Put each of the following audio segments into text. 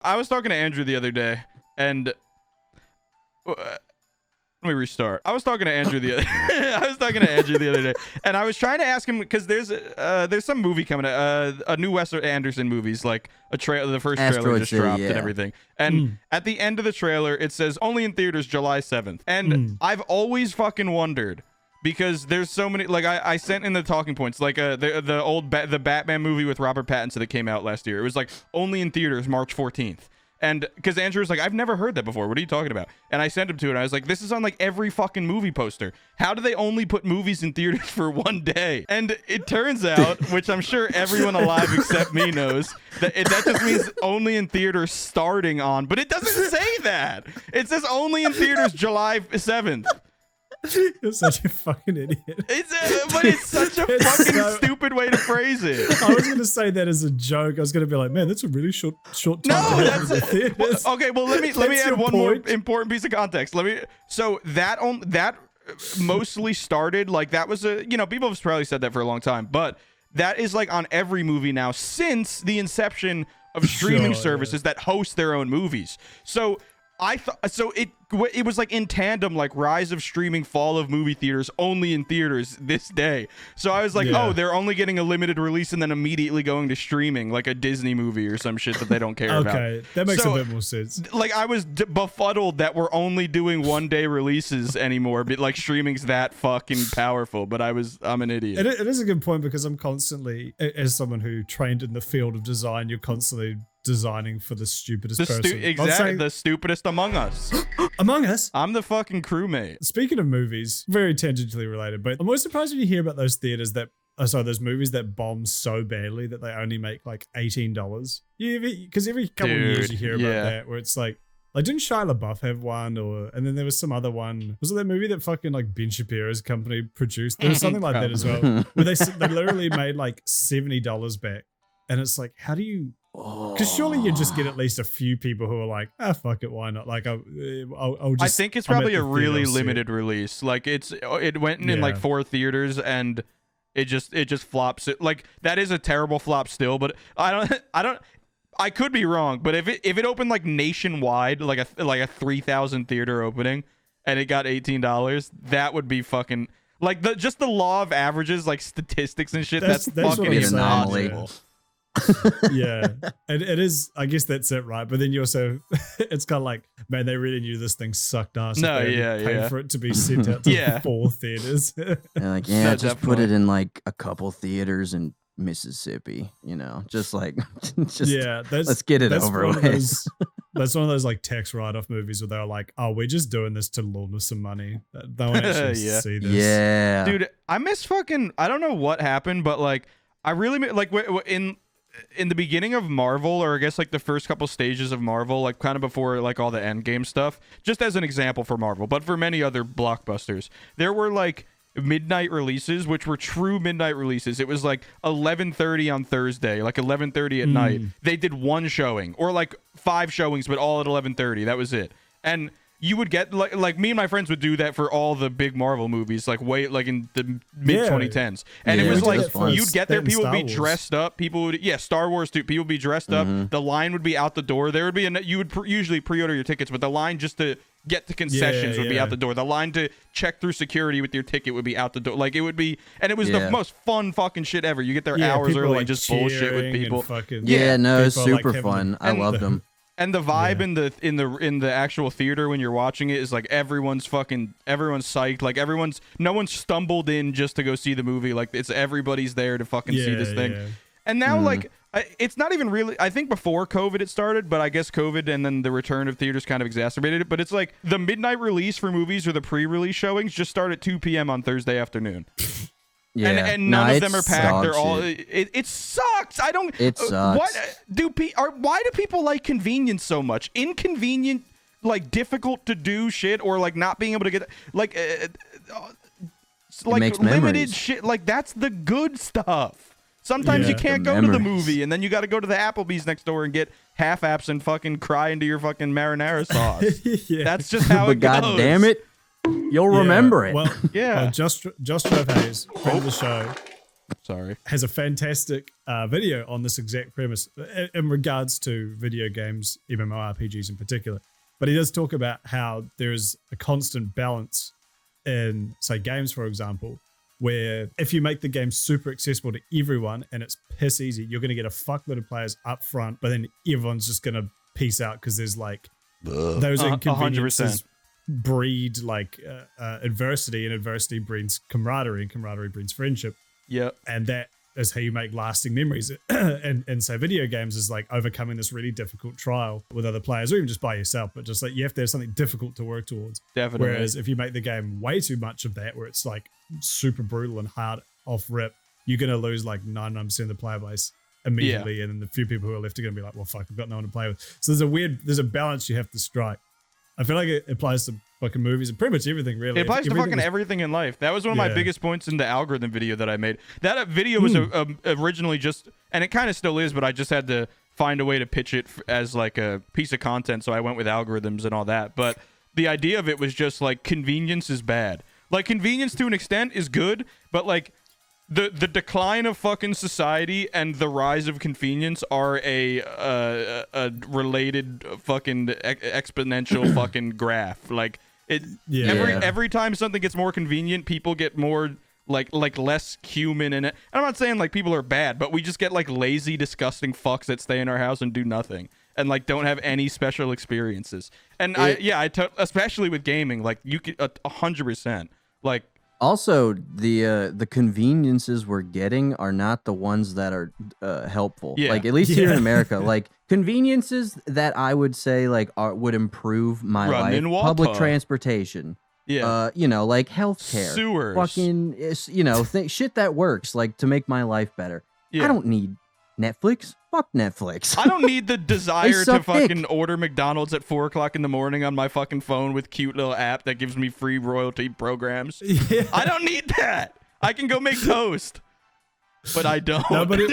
I was talking to Andrew the other day, and let me restart. I was talking to Andrew the other day, and I was trying to ask him because there's some movie coming out, a new Wes Anderson movie's like a trailer. The first trailer just dropped and everything. And at the end of the trailer, it says only in theaters July 7th. And I've always fucking wondered. Because there's so many, like I sent in the talking points, like the old the Batman movie with Robert Pattinson that came out last year. It was like only in theaters March 14th. And because Andrew was like, I've never heard that before. What are you talking about? And I sent him to it. And I was like, this is on like every fucking movie poster. How do they only put movies in theaters for one day? And it turns out, which I'm sure everyone alive except me knows, that just means only in theaters starting on. But it doesn't say that. It says only in theaters July 7th. You're such a fucking idiot. But it's such a fucking stupid way to phrase it. I was going to say that as a joke. I was going to be like, man, that's a really short time to have in the theaters. Okay, well let me add one more important piece of context. So that mostly started like that was people have probably said that for a long time, but that is like on every movie now since the inception of streaming services that host their own movies. So I thought it was like in tandem, like rise of streaming, fall of movie theaters, only in theaters this day. So I was like, oh, they're only getting a limited release and then immediately going to streaming, like a Disney movie or some shit that they don't care about. Okay, that makes a bit more sense. Like I was befuddled that we're only doing one day releases anymore, but like streaming's that fucking powerful. But I'm an idiot. It is a good point because I'm constantly, as someone who trained in the field of design, you're constantly designing for the stupidest person. Exactly, the stupidest among us. Among us? I'm the fucking crewmate. Speaking of movies, very tangentially related, but I'm always surprised when you hear about those theaters that, those movies that bomb so badly that they only make like $18. Because every couple of years you hear about that, where it's like didn't Shia LaBeouf have one? And then there was some other one. Was it that movie that fucking like Ben Shapiro's company produced? There was something like that as well, where they literally made like $70 back. And it's like, how do you... Because surely you just get at least a few people who are like, fuck it, why not? Like, I'll just... I think it's probably a really limited release. Like, it went in like 4 theaters and it just flops. Like, that is a terrible flop still, but I could be wrong, but if it opened like nationwide, like a 3,000 theater opening, and it got $18, that would be fucking... Like, just the law of averages, like statistics and shit, that's fucking impossible. Yeah, and it is. I guess that's it, right? But then you also, it's kind of like, man, they really knew this thing sucked ass. No, paid for it to be sent out to 4 theaters. Just put it in like a couple theaters in Mississippi. Just like, let's get it over with. That's one of those like tax write-off movies where they're like, oh, we're just doing this to launder some money. No one actually see this. Yeah, dude, I miss fucking. I don't know what happened, but like, I really like in the beginning of Marvel, or I guess like the first couple stages of Marvel, like kind of before like all the Endgame stuff, just as an example for Marvel, but for many other blockbusters, there were like midnight releases, which were true midnight releases. It was like 11:30 on Thursday, like 11:30 at night. They did one showing, or like 5 showings, but all at 11:30. That was it. And you would get like me and my friends would do that for all the big Marvel movies, like in the mid 2010s, and it was like you'd get there, people would be dressed up, Star Wars too, people would be dressed up, the line would be out the door, there would be you would usually pre-order your tickets, but the line just to get to concessions would be out the door, the line to check through security with your ticket would be out the door, like it would be, and it was the most fun fucking shit ever. You get there hours early and just bullshit with people. It's super fun. I loved them. And the vibe in the actual theater when you're watching it is like everyone's psyched, like no one stumbled in just to go see the movie, like it's everybody's there to fucking see this thing. And now like it's not even really, I think before COVID it started, but I guess COVID and then the return of theaters kind of exacerbated it, but it's like the midnight release for movies or the pre-release showings just start at 2 p.m. on Thursday afternoon. Yeah, and none of them are packed. They're all. It sucks. I don't. It sucks. Why do people like convenience so much? Inconvenient, like difficult to do shit, or like not being able to get like limited memories. Shit. Like that's the good stuff. Sometimes you can't go to the movie, and then you got to go to the Applebee's next door and get half apps and fucking cry into your fucking marinara sauce. That's just how it goes. God damn it. You'll remember it. Well, Just Rev Hayes, friend of the show, Sorry. Has a fantastic video on this exact premise in regards to video games, MMORPGs in particular. But he does talk about how there is a constant balance in, say, games, for example, where if you make the game super accessible to everyone and it's piss easy, you're going to get a fuckload of players up front, but then everyone's just going to peace out because there's like those inconveniences 100%. Breed like adversity, and adversity breeds camaraderie, and camaraderie breeds friendship. Yep. And that is how you make lasting memories. and so video games is like overcoming this really difficult trial with other players, or even just by yourself, but just like you have to have something difficult to work towards. Definitely. Whereas if you make the game way too much of that, where it's like super brutal and hard off rip, you're going to lose like 99% of the player base immediately. Yeah. And then the few people who are left are going to be like, well, fuck, I've got no one to play with. So there's a balance you have to strike. I feel like it applies to fucking movies and pretty much everything, really. It applies to fucking everything in life. That was one of my biggest points in the algorithm video that I made. That video was originally just, and it kind of still is, but I just had to find a way to pitch it as like a piece of content, so I went with algorithms and all that. But the idea of it was just like convenience is bad. Like convenience to an extent is good, but like the decline of fucking society and the rise of convenience are a related fucking exponential fucking graph. Like it every time something gets more convenient, people get more like less human in it. And I'm not saying like people are bad, but we just get like lazy, disgusting fucks that stay in our house and do nothing and like don't have any special experiences. And especially with gaming, like you could 100% like. Also, the conveniences we're getting are not the ones that are helpful. Yeah. Like at least here in America, like conveniences that I would say like would improve my life. Public transportation. Yeah. Like healthcare. Sewers. Fucking shit that works like to make my life better. Yeah. I don't need Netflix. Fuck Netflix. I don't need the desire to fucking order McDonald's at 4 o'clock in the morning on my fucking phone with cute little app that gives me free royalty programs. Yeah. I don't need that. I can go make toast. But I don't. Nobody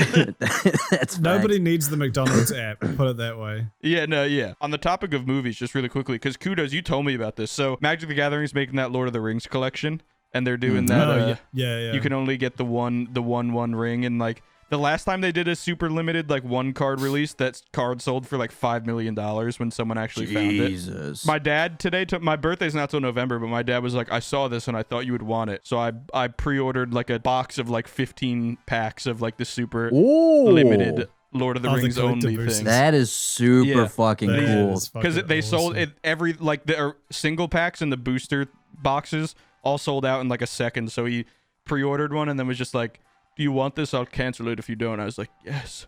needs the McDonald's app, put it that way. Yeah. On the topic of movies, just really quickly, because kudos, you told me about this. So Magic the Gathering is making that Lord of the Rings collection, and they're doing that. Yeah. You can only get the one ring, and like the last time they did a super limited like one card release, that card sold for like $5 million when someone actually found it. My dad today my birthday's not till November, but my dad was like, I saw this and I thought you would want it. So I pre-ordered like a box of like 15 packs of like the super limited Lord of the Rings only thing. That is super fucking cool. Because they sold it every like the single packs and the booster boxes all sold out in like a second. So he pre-ordered one and then was just like, do you want this? I'll cancel it if you don't. I was like, yes.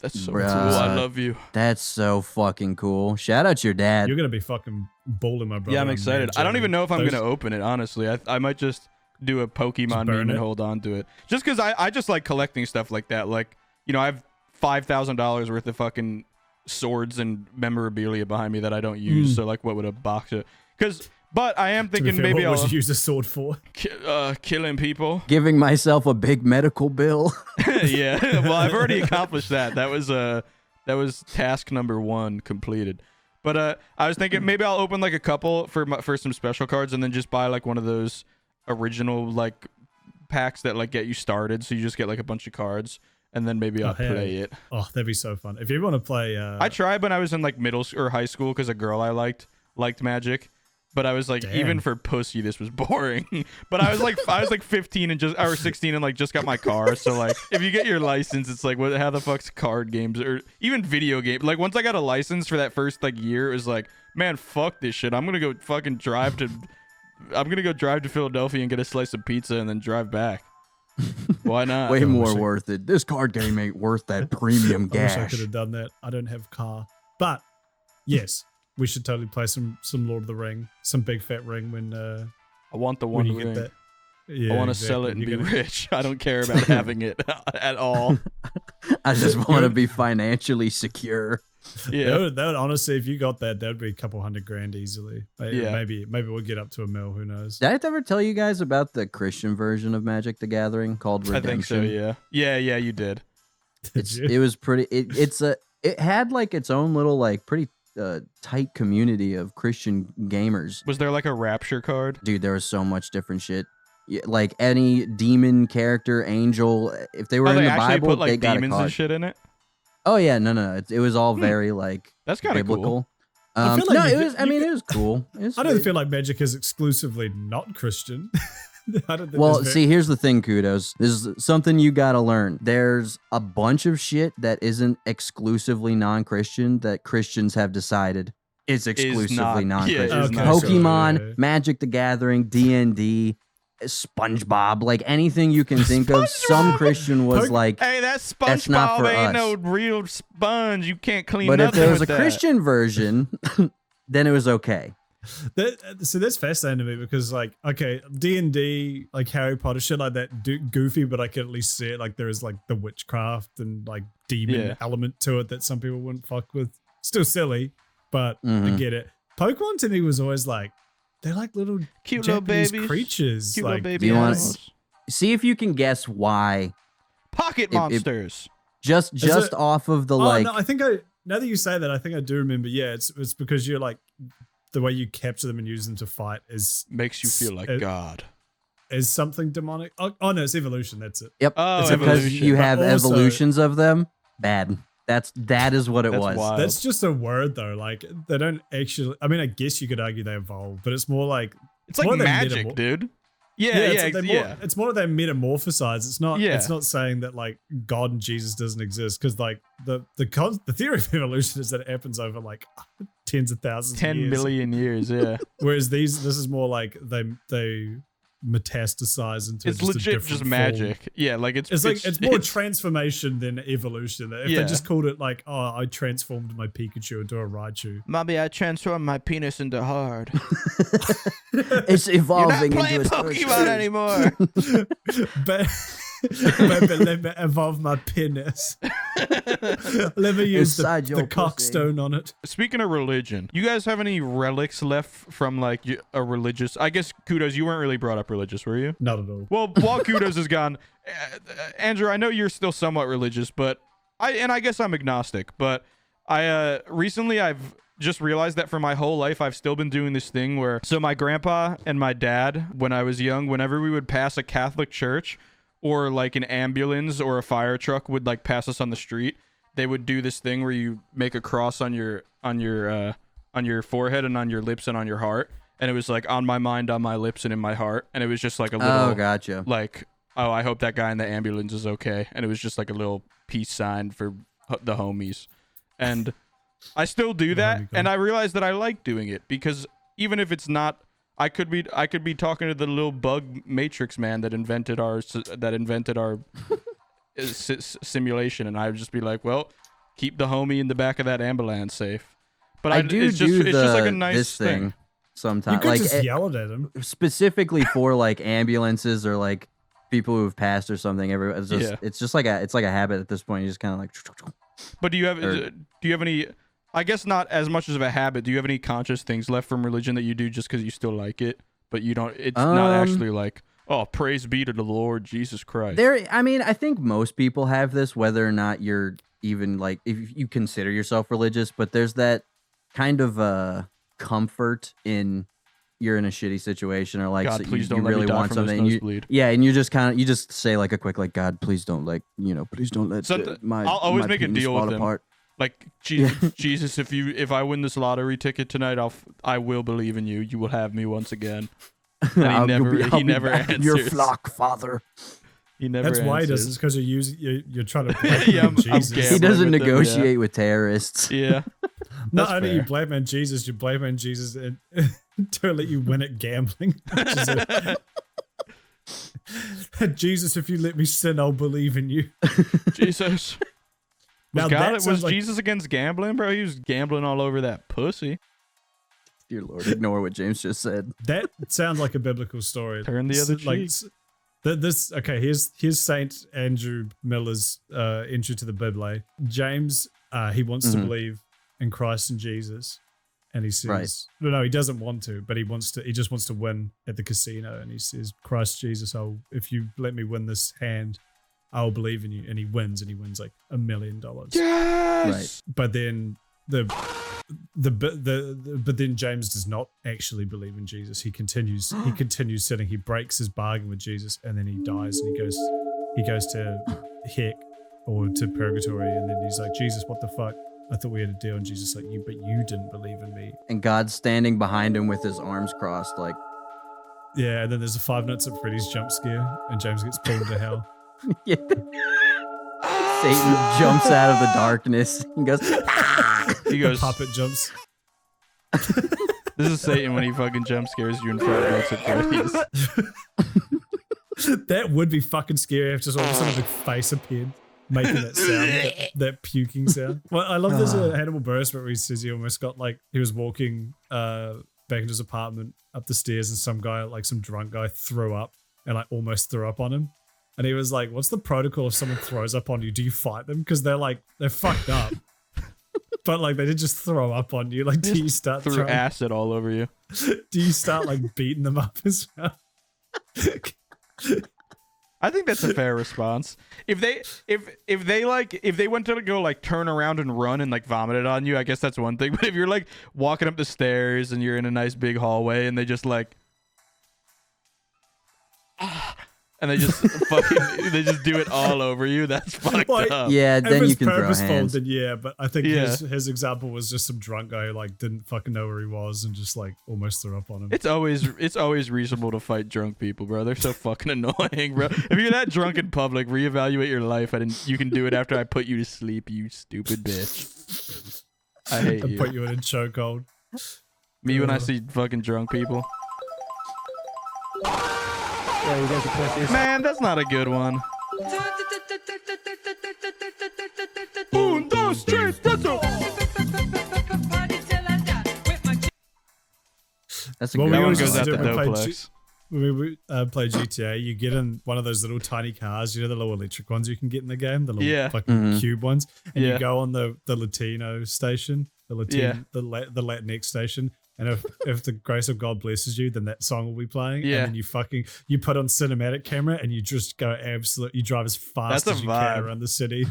That's so cool. I love you. That's so fucking cool. Shout out to your dad. You're going to be fucking bowling, my brother. Yeah, I'm excited. I don't even know if I'm going to open it, honestly. I might just do a Pokemon meme and hold on to it. Just because I just like collecting stuff like that. Like, I have $5,000 worth of fucking swords and memorabilia behind me that I don't use. So, like, what would a box of... But I am thinking maybe I'll use a sword for killing people, giving myself a big medical bill. Yeah, well, I've already accomplished that. That was task number 1 completed. But I was thinking maybe I'll open like a couple for some special cards, and then just buy like one of those original like packs that like get you started. So you just get like a bunch of cards, and then maybe I'll play it. Oh, that'd be so fun if you want to play. I tried when I was in like middle or high school because a girl I liked Magic. But I was like, even for pussy, this was boring. But I was like 15 or 16 and like just got my car. So like, if you get your license, it's like, how the fuck's card games or even video games? Like once I got a license for that first like year, it was like, man, fuck this shit. I'm gonna go drive to Philadelphia and get a slice of pizza and then drive back. Why not? Way more worth it. This card game ain't worth that premium gas. I wish I could have done that. I don't have a car, but yes. We should totally play some Lord of the Ring, some big fat ring when I want the one ring. Get that. Yeah, I want to sell it and be rich. I don't care about having it at all. I just want to be financially secure. Yeah, that would honestly, if you got that would be a couple $100,000 easily. Maybe we'll get up to $1 million. Who knows? Did I ever tell you guys about the Christian version of Magic the Gathering called Redemption? I think so. Yeah. You did. It was pretty. It had like its own little like pretty tight community of Christian gamers. Was there like a rapture card? Dude, there was so much different shit. like any demon character, angel, if they were in they the actually Bible, put like they got demons a card. and shit in it. Oh yeah, no. It was all very like That's kind of biblical. cool. I feel like no, it was. I mean, it was cool. I don't feel like magic is exclusively not Christian. I don't think well, see, here's the thing, Kudos. This is something you got to learn. There's a bunch of shit that isn't exclusively non-Christian that Christians have decided is exclusively non-Christian. Yeah, Okay, Pokemon, Magic the Gathering, D&D, SpongeBob, like anything you can think of. Some Christian was like, hey, that that's not SpongeBob for ain't us. no real sponge. You can't clean But if nothing there was a with that. Christian version, then it was okay. So that's fascinating to me because like, okay, D&D, like Harry Potter, shit like that, goofy, but I can at least see it. Like there is like the witchcraft and like demon element to it that some people wouldn't fuck with. Still silly, but I get it. Pokemon to me was always like, they're like little cute Japanese little babies, creatures. cute like, little baby do you want animals. See if you can guess why. Pocket monsters. Just off of the like. No, I think now that you say that, I think I do remember. Yeah, it's because you're like the way you capture them and use them to fight makes you feel like God. Is something demonic? Oh no, it's evolution. That's it. Yep. Oh, it's because evolution. you have But also- evolutions of them. Bad. That is what it That's was. wild. That's just a word though. Like they don't actually. I mean, I guess you could argue they evolved, but it's more like It's like magic, dude. Yeah. It's more they metamorphosize. It's not. Yeah. It's not saying that like God and Jesus doesn't exist because like the theory of evolution is that it happens over like tens of thousands, 10 of years. million years. Yeah. Whereas this is more like they metastasize into It's just a legit different just form. magic. Yeah, like It's more transformation than evolution. If Yeah. they just called it like, oh, I transformed my Pikachu into a Raichu. Mommy, I transformed my penis into hard. It's evolving You're not into playing a Pokemon anymore. but let me evolve my penis. Let me use Inside the your cockstone on it. Speaking of religion, you guys have any relics left from like a religious? I guess Kudos, you weren't really brought up religious, were you? Not at all. Well, while Kudos is gone, Andrew, I know you're still somewhat religious, but I guess I'm agnostic. But recently I've just realized that for my whole life I've still been doing this thing where my grandpa and my dad, when I was young, whenever we would pass a Catholic church or like an ambulance or a fire truck would like pass us on the street, they would do this thing where you make a cross on your forehead and on your lips and on your heart, and it was like on my mind, on my lips, and in my heart, and it was just like a little gotcha. like, oh, I hope that guy in the ambulance is okay, and it was just like a little peace sign for the homies. And I still do that, and I realize that I like doing it because even if it's not, I could be talking to the little bug matrix man that invented our simulation, and I would just be like, well, keep the homie in the back of that ambulance safe. But it's just like a nice thing. Sometimes, You could like just yell at him. specifically for like ambulances or like people who've passed or something. It's just like a habit at this point. You just kind of like. But do you have any? I guess not as much as of a habit. Do you have any conscious things left from religion that you do just because you still like it, but you don't? It's not actually like, oh, praise be to the Lord Jesus Christ. I mean, I think most people have this, whether or not you're even like, if you consider yourself religious, but there's that kind of comfort in you're in a shitty situation or like God, so please you don't let really me die want from something. this nosebleed. And you just say like a quick like, God, please don't please don't let I'll always make a penis deal fall with him. apart. Like, Jesus, if I win this lottery ticket tonight, I will believe in you. You will have me once again. And he never answers. Your flock, Father. He never. That's why he does. It's because you're trying to. Yeah, I'm Jesus. He doesn't with them, negotiate with terrorists. Yeah. Not only fair. you blackmail Jesus, you blackmail Jesus to let you win at gambling. Jesus, if you let me sin, I'll believe in you. Jesus. Now Was Jesus against gambling, bro? He was gambling all over that pussy. Dear Lord, ignore what James just said. That sounds like a biblical story. Turn the other cheek. Here's Saint Andrew Miller's entry to the Bible. James, he wants to believe in Christ and Jesus, and he says, no, he doesn't want to, but he just wants to win at the casino, and he says, Christ Jesus, if you let me win this hand, I'll believe in you. And he wins like $1 million. Yes. Right. But then but then James does not actually believe in Jesus. He continues sinning. He breaks his bargain with Jesus, and then he dies, and he goes to heck or to purgatory, and then he's like, Jesus, what the fuck? I thought we had a deal. And Jesus like, but you didn't believe in me. And God's standing behind him with his arms crossed, like. Yeah, and then there's a 5 Nights at Freddy's jump scare, and James gets pulled to hell. Yeah. Satan jumps out of the darkness and goes. He goes. The puppet jumps. This is Satan when he fucking jump scares you in 5 Nights at Freddy's. That would be fucking scary if just all of a sudden a face appeared making that sound, that puking sound. Well, I love there's a Hannibal Buress where he says he almost got like, he was walking back into his apartment up the stairs and some guy, like some drunk guy, threw up and like almost threw up on him. And he was like, what's the protocol if someone throws up on you? Do you fight them? Because they're fucked up. But like they did just throw up on you. Like, do you start threw acid all over you? Do you start like beating them up as well? I think that's a fair response. If they went to go like turn around and run and like vomited on you, I guess that's one thing. But if you're like walking up the stairs and you're in a nice big hallway and they just like and they just they just do it all over you, that's fucked up. Yeah, then you can throw hands. Then yeah, but I think his example was just some drunk guy who like didn't fucking know where he was and just like almost threw up on him. It's always reasonable to fight drunk people, bro. They're so fucking annoying, bro. If you're that drunk in public, reevaluate your life. You can do it after I put you to sleep, you stupid bitch. I hate you. Put you in a chokehold. Me when I see fucking drunk people. Yeah, you guys are pussies. Man, that's not a good one. Un, dos, tres, cuatro. That's a good one. That one goes out the Doplex. When we play GTA, you get in one of those little tiny cars, you know, the little electric ones you can get in the game, the little fucking cube ones, and you go on the Latino station, the Latinx station. And if the grace of God blesses you, then that song will be playing. Yeah. And then you put on cinematic camera and you just go you drive as fast as you can around the city.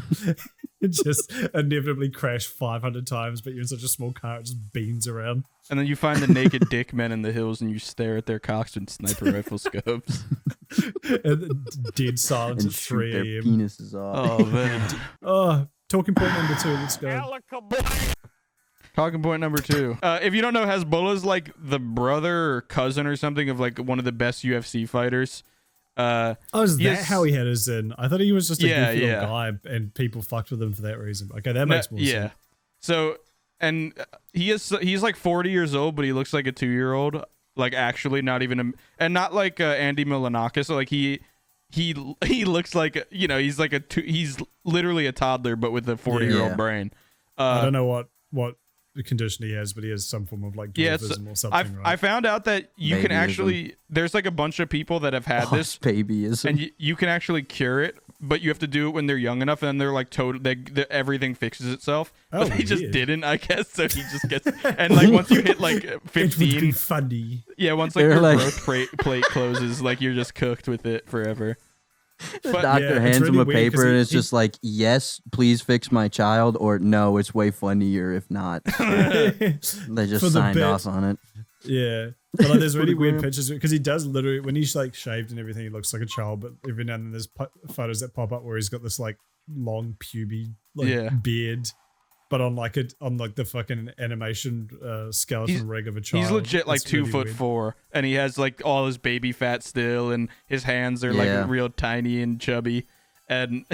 It just inevitably crash 500 times, but you're in such a small car, it just beans around. And then you find the naked dick men in the hills and you stare at their cocks with sniper rifle scopes. And dead silence at 3 a.m. Their penises off. Oh, man. Talking point number 2, let's go. Talking point number 2. If you don't know, Hezbollah's like the brother or cousin or something of like one of the best UFC fighters. Is that how he had his in? I thought he was just a goofy little guy and people fucked with him for that reason. Okay, that makes more sense. So, and he's like 40 years old, but he looks like a 2-year-old. Like actually not even and not like Andy Milonakis. So like he looks like, you know, he's like he's literally a toddler, but with a 40-year-old brain. I don't know what the condition he has, but he has some form of like dwarfism or something. I found out that you can actually, there's like a bunch of people that have had this babyism, and you can actually cure it, but you have to do it when they're young enough, and then they're like everything fixes itself. But they just didn't, I guess. So he just gets, and like once you hit like 15, it would be funny. Yeah, once like your growth plate closes, like you're just cooked with it forever. The doctor hands him a paper and it's just like, yes, please fix my child, or no, it's way funnier if not. They just signed off on it. Yeah. But like, there's really weird pictures because he does literally, when he's like shaved and everything, he looks like a child, but every now and then there's photos that pop up where he's got this like long puby beard. But on the fucking animation skeleton rig of a child. He's legit like 2'4", and he has like all his baby fat still, and his hands are like real tiny and chubby, and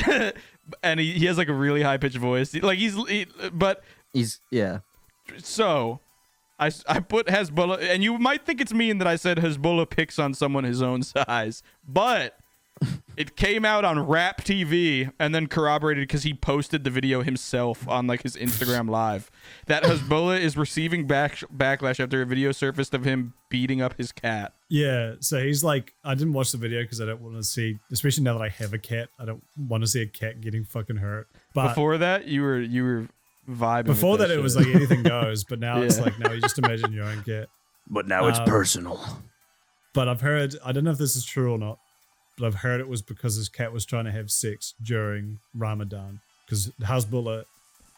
and he has like a really high pitched voice. Like So, I put Hezbollah, and you might think it's mean that I said Hezbollah picks on someone his own size, but. It came out on Rap TV and then corroborated because he posted the video himself on like his Instagram live that Hezbollah is receiving backlash after a video surfaced of him beating up his cat. Yeah, so he's like, I didn't watch the video because I don't want to see, especially now that I have a cat, I don't want to see a cat getting fucking hurt. But before that, you were vibing. Before that, it was like anything goes, but now it's like, now you just imagine your own cat. But now it's personal. But I've heard, I don't know if this is true or not, but I've heard it was because his cat was trying to have sex during Ramadan. Because Hezbollah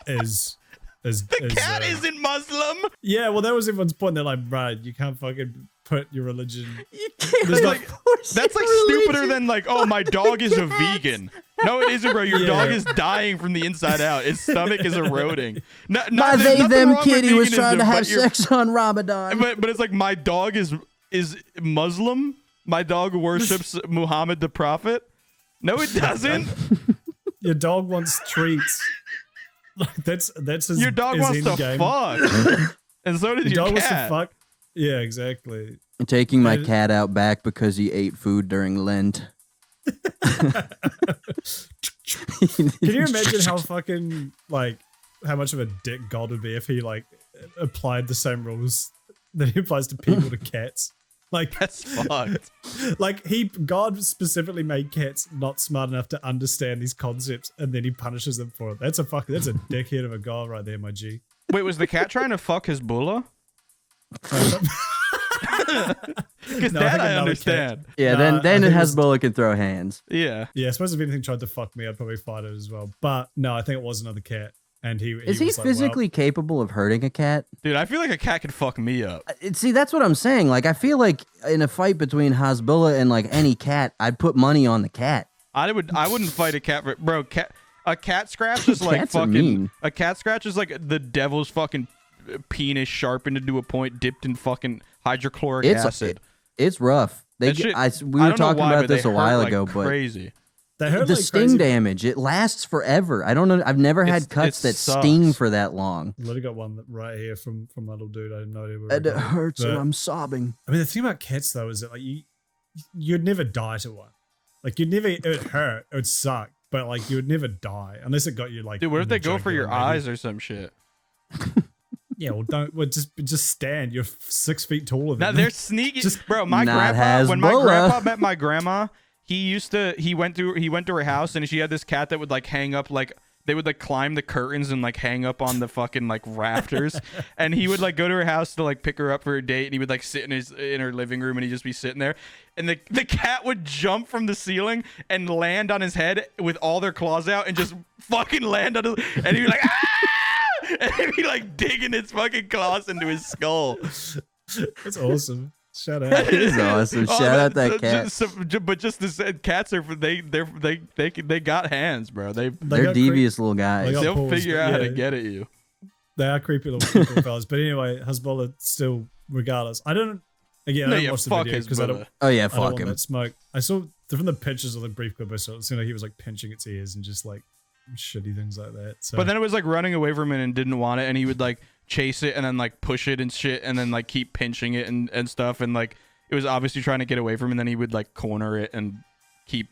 is The cat isn't Muslim. Yeah, well, that was everyone's point. They're like, right, you can't fucking put your religion. You can't that's like stupider than like, oh, my dog is a vegan. No, it isn't, bro. Your dog is dying from the inside out. Its stomach is eroding. My them kitty was trying to have sex on Ramadan. But it's like my dog is Muslim. My dog worships Muhammad the Prophet. No, it doesn't. Your dog wants treats. Like that's his. Your dog wants to fuck, and so does your dog cat. Wants to fuck. Yeah, exactly. I'm taking my cat out back because he ate food during Lent. Can you imagine how fucking like how much of a dick God would be if he like applied the same rules that he applies to people to cats? Like that's fucked. Like God specifically made cats not smart enough to understand these concepts, and then he punishes them for it. That's a dickhead of a God right there, my G. Wait, was the cat trying to fuck his bulla? Because that I understand. Cat. Yeah, then Hezbollah can throw hands. Yeah. Yeah, I suppose if anything tried to fuck me, I'd probably fight it as well. But no, I think it was another cat. And he is he physically capable of hurting a cat? Dude, I feel like a cat could fuck me up. See, that's what I'm saying. Like, I feel like in a fight between Hezbollah and like any cat, I'd put money on the cat. I wouldn't fight a cat, bro. A cat scratch is like fucking. A cat scratch is like the devil's fucking penis sharpened into a point, dipped in fucking hydrochloric acid. It's rough. We were talking about this a while ago, but crazy. The sting damage, it lasts forever. I don't know. I've never had cuts that sting for that long. I literally got one right here from my little dude. I didn't know it hurts and I'm sobbing. I mean, the thing about cats though is that like you'd never die to one. Like it would hurt, it would suck, but like you would never die unless it got you like. Dude, what if they go for your eyes or some shit? Yeah, well, just stand. You're 6 feet taller than them. They're sneaky, bro. My grandpa, when my grandpa met my grandma. He went to her house and she had this cat that would like hang up, like they would like climb the curtains and like hang up on the fucking like rafters. And he would like go to her house to like pick her up for a date, and he would like sit in her living room and he'd just be sitting there. And the cat would jump from the ceiling and land on his head with all their claws out and just fucking land on his, and he'd be like, ah! And he'd be like digging its fucking claws into his skull. That's awesome. Shout out. That is awesome. Shout out that cat. But just the cats are they got hands, bro. They're devious little guys. They'll figure out how to get at you. They are creepy little fellas. But anyway, Hezbollah still, regardless. I don't watch the video because I don't. Oh yeah, I don't fuck want him. that smoke. I saw from the pictures of the brief clip I saw. It seemed like he was like pinching its ears and just like shitty things like that. So. But then it was like running away from it and didn't want it, and he would like chase it and then like push it and shit and then like keep pinching it and stuff, and like it was obviously trying to get away from it, and then he would like corner it and keep,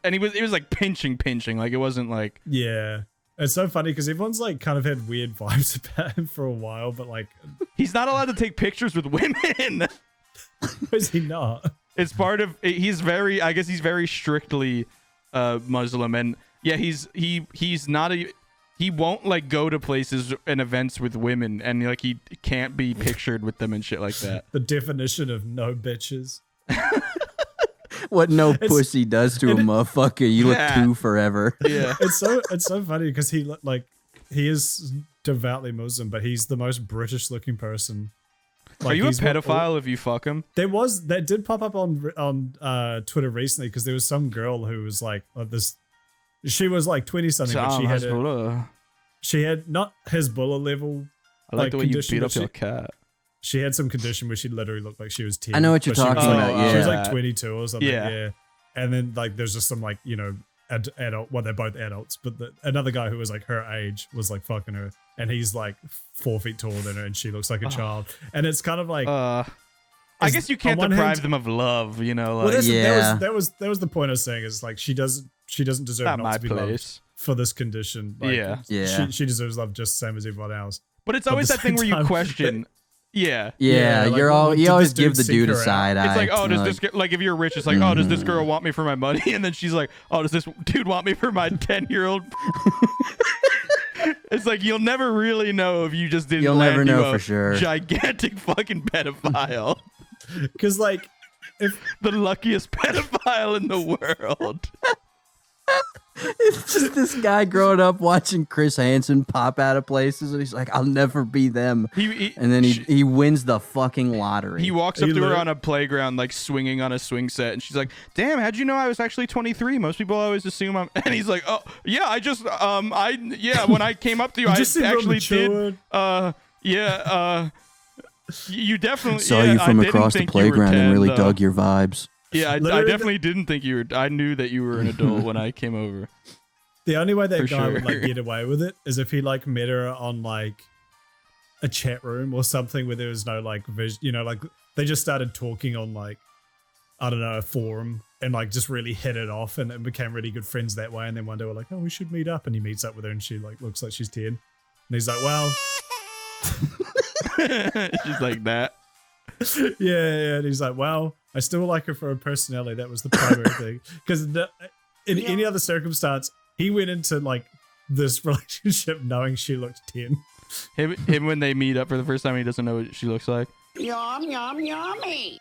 and it was like pinching like it wasn't like. Yeah, it's so funny because everyone's like kind of had weird vibes about him for a while, but like he's not allowed to take pictures with women. Is he not? It's part of, he's very strictly Muslim, and yeah, he's not a, he won't like go to places and events with women, and like he can't be pictured with them and shit like that. The definition of no bitches. What no pussy does to a motherfucker, you look two forever. Yeah, it's so funny because he is devoutly Muslim, but he's the most British looking person. Like, are you a pedophile if you fuck him? That did pop up on Twitter recently because there was some girl who was like this. She was like 20 something, but she had not Hezbollah level. I like the way you beat up your cat. She had some condition where she literally looked like she was 10. I know what you're talking about. Yeah, she was like 22 or something. Yeah. And then like there's just some like adult. Well, they're both adults, but another guy who was like her age was like fucking her, and he's like 4 feet taller than her, and she looks like a child. And it's kind of like. I guess you can't deprive them of love, you know. Like, well, that was the point I was saying is like she doesn't deserve not to be loved for this condition. Like, yeah. She deserves love just the same as everyone else. But it's always that thing where you question. Yeah, like, you always give the dude a side eye. It's like, oh, does this like if you're rich, it's like, oh, does this girl want me for my money? And then she's like, oh, does this dude want me for my 10-year-old? It's like you'll never really know if you just didn't. You'll never know for sure. Gigantic fucking pedophile. Because like, if the luckiest pedophile in the world. It's just this guy growing up watching Chris Hansen pop out of places, and he's like, "I'll never be them." And then he wins the fucking lottery. He walks up to her on a playground, like swinging on a swing set, and she's like, "Damn, how'd you know I was actually 23? Most people always assume I'm." And he's like, "Oh, yeah, I just, when I came up to you, I actually did. You definitely saw you from across the playground and really dug your vibes." Yeah, I definitely didn't think you were. I knew that you were an adult when I came over. The only way that guy would like get away with it is if he like met her on like a chat room or something where there was no like vision, like they just started talking on like, I don't know, a forum and like just really hit it off and became really good friends that way. And then one day we're like, oh, we should meet up. And he meets up with her and she like looks like she's 10. And he's like, well, she's like that. Yeah. And he's like, well, I still like her for her personality. That was the primary thing. Because in any other circumstance, he went into like this relationship knowing she looked 10. Him when they meet up for the first time, he doesn't know what she looks like. Yum, yum, yummy.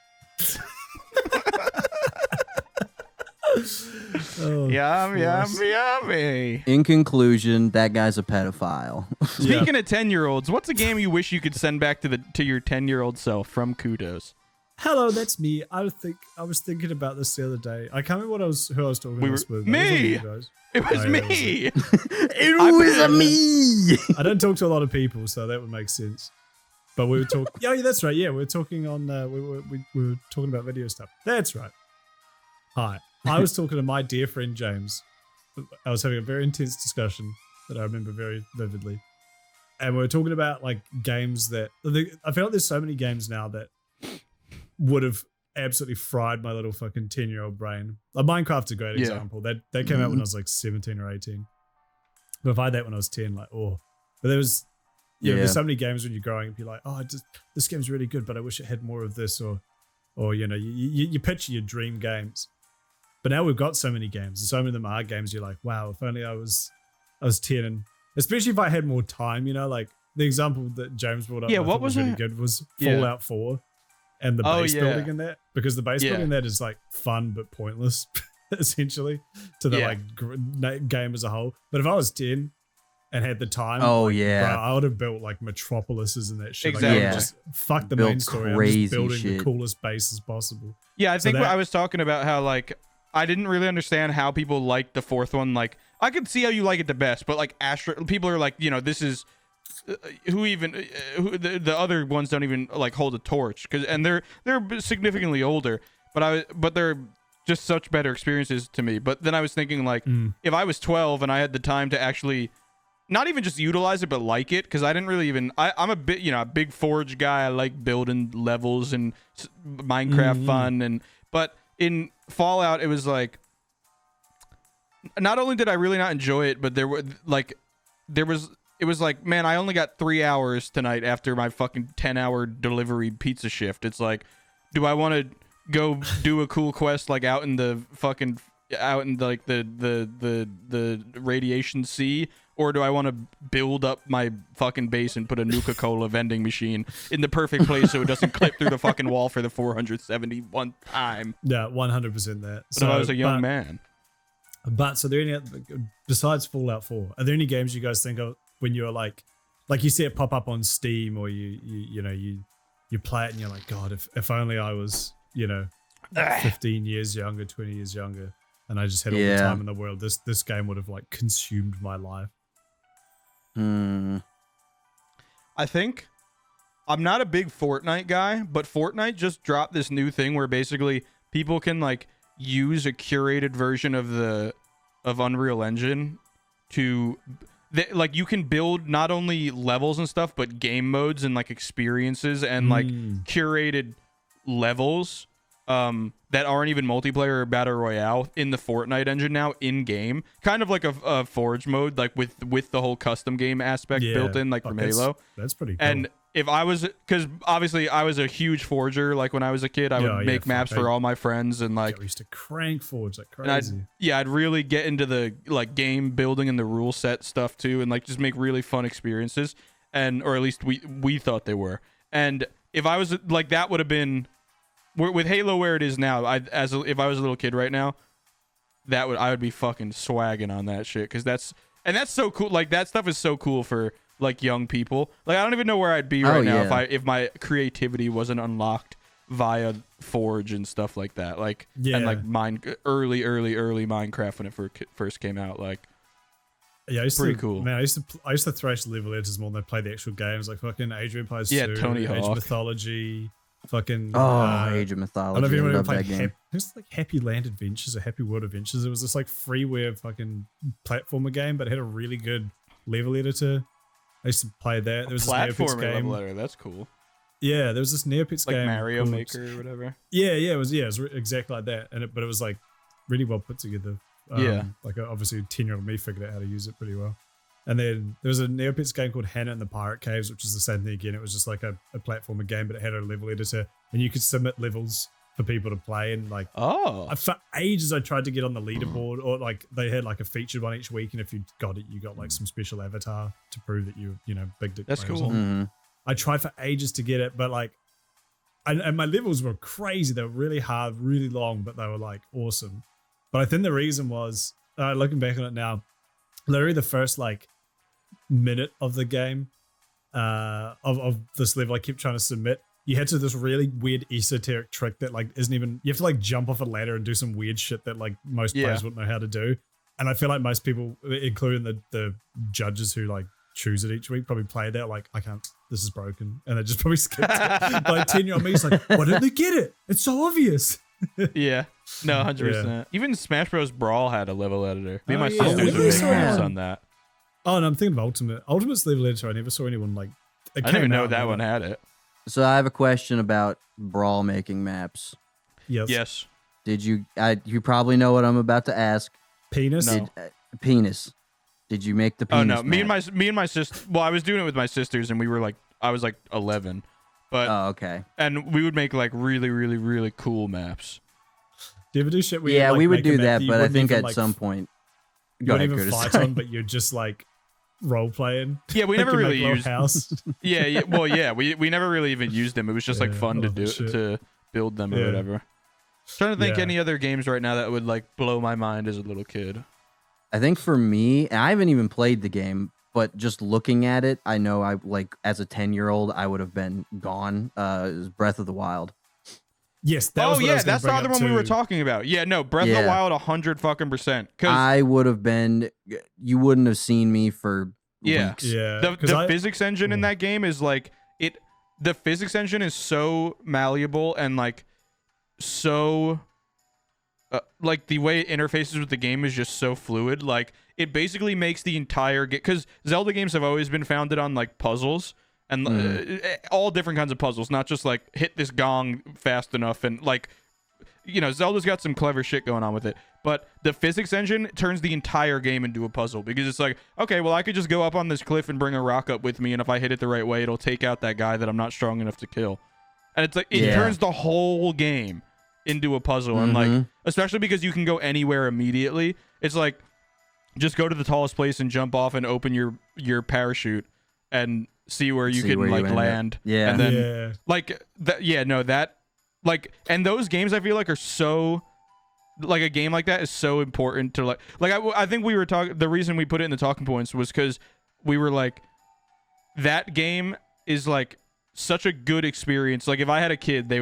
Yummy. In conclusion, that guy's a pedophile. Speaking of 10-year-olds, what's a game you wish you could send back to your 10-year-old self from Kudos? Hello, that's me. I was thinking about this the other day. I can't remember who I was talking with. Me. It was me. It was me. I don't talk to a lot of people, so that would make sense. But we were talking. Yeah, that's right. Yeah, we were talking on. We were talking about video stuff. That's right. Hi, I was talking to my dear friend James. I was having a very intense discussion that I remember very vividly, and we were talking about like games that I feel like there's so many games now that would have absolutely fried my little fucking 10-year-old brain. Like Minecraft's a great example. That came out when I was like 17 or 18. But if I had that when I was 10, like, oh. But there was, there's so many games when you're growing up, you're like, oh, this game's really good, but I wish it had more of this, or you picture your dream games. But now we've got so many games, and so many of them are games you're like, wow, if only I was 10, and especially if I had more time, like the example that James brought up. Yeah, what was really good was Fallout 4. And the base building in that, because the base building in that is like fun but pointless, essentially, to the game as a whole. But if I was 10 and had the time, bro, I would have built like metropolises and that shit. Exactly. Like, I would just fuck the main story. I'm just building the coolest bases possible. Yeah, I think I was talking about how like I didn't really understand how people liked the fourth one. Like I could see how you like it the best, but like people are like, this is. The other ones don't even like hold a torch and they're significantly older, but they're just such better experiences to me. But then I was thinking like if I was 12 and I had the time to actually not even just utilize it but like it, because I didn't really even I'm a bit a big Forge guy. I like building levels and Minecraft fun, but in Fallout it was like not only did I really not enjoy it, but it was like, man, I only got 3 hours tonight after my fucking 10-hour delivery pizza shift. It's like, do I want to go do a cool quest like out in the radiation sea, or do I want to build up my fucking base and put a Nuka-Cola vending machine in the perfect place so it doesn't clip through the fucking wall for the 471th time? Yeah, 100% that. But if I was a young man. But so besides Fallout 4, are there any games you guys think of when you're like you see it pop up on Steam, or you play it and you're like, God, if only I was 15 years younger, 20 years younger, and I just had all the time in the world, this game would have like consumed my life. I think I'm not a big Fortnite guy, but Fortnite just dropped this new thing where basically people can like use a curated version of Unreal Engine to like you can build not only levels and stuff but game modes and like experiences and like curated levels that aren't even multiplayer or battle royale in the Fortnite engine now in game, kind of like a Forge mode, like with the whole custom game aspect built in, like from Halo. That's pretty cool. And if I was, because obviously I was a huge forger, like when I was a kid, I would make maps for all my friends and like I used to crank Forge like crazy. I'd really get into the like game building and the rule set stuff too, and like just make really fun experiences, or at least we thought they were. And if I was like, that would have been with Halo where it is now. If I was a little kid right now, I would be fucking swagging on that shit because that's so cool. Like that stuff is so cool for like young people. Like I don't even know where I'd be right now if my creativity wasn't unlocked via Forge and stuff like that. Like and like early Minecraft when it first came out. Like pretty cool. Man, I used to thrash level editors more than I played the actual games. Like fucking Age of Empires 2, Tony Age Hawk. of Mythology, fucking Age of Mythology. I don't know if anyone ever that played game. it was like Happy Land Adventures or Happy World Adventures. It was this like freeware fucking platformer game, but it had a really good level editor. I used to play that. There was this Neopets game. Level editor. That's cool. Yeah, there was this Neopets like game. Like Mario Maker or whatever. Yeah, it was exactly like that. But it was like really well put together. Like obviously 10-year-old me figured out how to use it pretty well. And then there was a Neopets game called Hannah and the Pirate Caves, which is the same thing again. It was just like a platformer game, but it had a level editor, and you could submit levels for people to play. And like, for ages I tried to get on the leaderboard, or like they had like a featured one each week, and if you got it, you got like some special avatar to prove that you know big dick. That's cool. I tried for ages to get it, but like, and my levels were crazy. They were really hard, really long, but they were like awesome. But I think the reason was, looking back on it now, literally the first like minute of the game of this level I kept trying to submit, you had to do this really weird esoteric trick that like isn't even, you have to like jump off a ladder and do some weird shit that like most players wouldn't know how to do. And I feel like most people, including the judges who like choose it each week, probably play that like, I can't, this is broken, and they just probably skipped it. But like 10-year-old me is like, why didn't they get it? It's so obvious. Yeah, no, 100%. Even Smash Bros. Brawl had a level editor. Me and my sisters really? were making games on that. Oh, and I'm thinking of Ultimate. Ultimate's level editor, I never saw anyone like. I didn't even know that one had it. So I have a question about Brawl making maps. Yes. Did you? You probably know what I'm about to ask. Penis. No. Penis. Did you make the penis? Oh no, map? me and my sister. Well, I was doing it with my sisters, and we were like, I was like 11, but okay. And we would make like really, really, really cool maps. Do you ever do shit where yeah, you, like, we would make do a map that, but I think even, at like, some point, you go don't ahead, even Curtis. fight on, but you're just like role playing. Yeah, we Like, never you really make a used. little house. Yeah. Well, yeah, we never really even used them. It was just like Yeah, fun I to love do that shit. to build them or Yeah. whatever. Trying to think Yeah. any other games right now that would like blow my mind as a little kid. I think for me, and I haven't even played the game, but just looking at it, I know I like as a 10-year-old, I would have been gone. It was Breath of the Wild. Yes. That was what I was gonna that's the bring other up one we too. were talking about. Yeah, no, Breath of the Wild, 100%. I would have been. You wouldn't have seen me for weeks. Yeah. The physics engine in that game is like it. The physics engine is so malleable and like so. Like the way it interfaces with the game is just so fluid. Like it basically makes the entire game, because Zelda games have always been founded on like puzzles and all different kinds of puzzles, not just like hit this gong fast enough and like, you know, Zelda's got some clever shit going on with it. But the physics engine turns the entire game into a puzzle, because it's like, okay, well I could just go up on this cliff and bring a rock up with me, and if I hit it the right way, it'll take out that guy that I'm not strong enough to kill. And it's like it turns the whole game into a puzzle. And like, especially because you can go anywhere immediately, it's like just go to the tallest place and jump off and open your parachute and see where you can like land. Yeah. And then like that like, and those games I feel like are so, like a game like that is so important to like I think we were talking, the reason we put it in the talking points was because we were like, that game is like such a good experience. Like if I had a kid,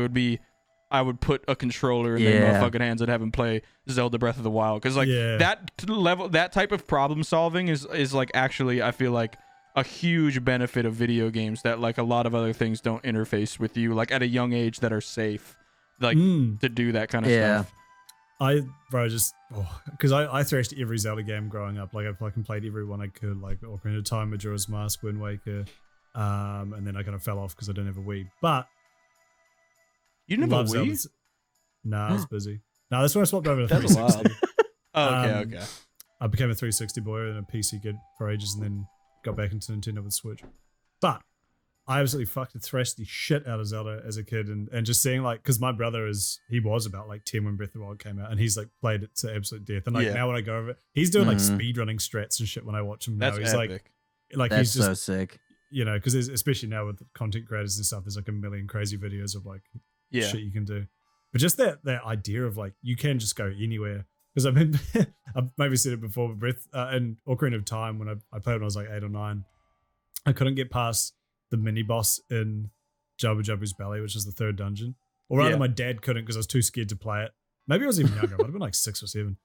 I would put a controller in their motherfucking hands and have them play Zelda Breath of the Wild, because like that type of problem solving is like actually, I feel like, a huge benefit of video games that like a lot of other things don't interface with you like at a young age that are safe, like to do that kind of stuff. Because I thrashed every Zelda game growing up. Like I fucking played every one I could, like Ocarina of Time, Majora's Mask, Wind Waker, and then I kind of fell off because I didn't have a Wii. But you didn't have a Wii? Nah, I was busy. No, that's when I swapped over to That's 360. Okay. I became a 360 boy and a PC kid for ages, and then got back into Nintendo with Switch. But I absolutely fucking thrashed the shit out of Zelda as a kid, and just seeing like, because my brother he was about like 10 when Breath of the Wild came out, and he's like played it to absolute death. And like now when I go over it, he's doing like speedrunning strats and shit when I watch him now. That's he's epic. like That's he's just so sick. You know, because especially now with content creators and stuff, there's like a million crazy videos of like shit you can do. But just that idea of like, you can just go anywhere Because I've been, I've maybe said it before, but in Ocarina of Time, when I played when I was like 8 or 9, I couldn't get past the mini boss in Jabba Jabba's Belly, which is the 3rd dungeon. Or rather, my dad couldn't because I was too scared to play it. Maybe I was even younger. I would have been like 6 or 7.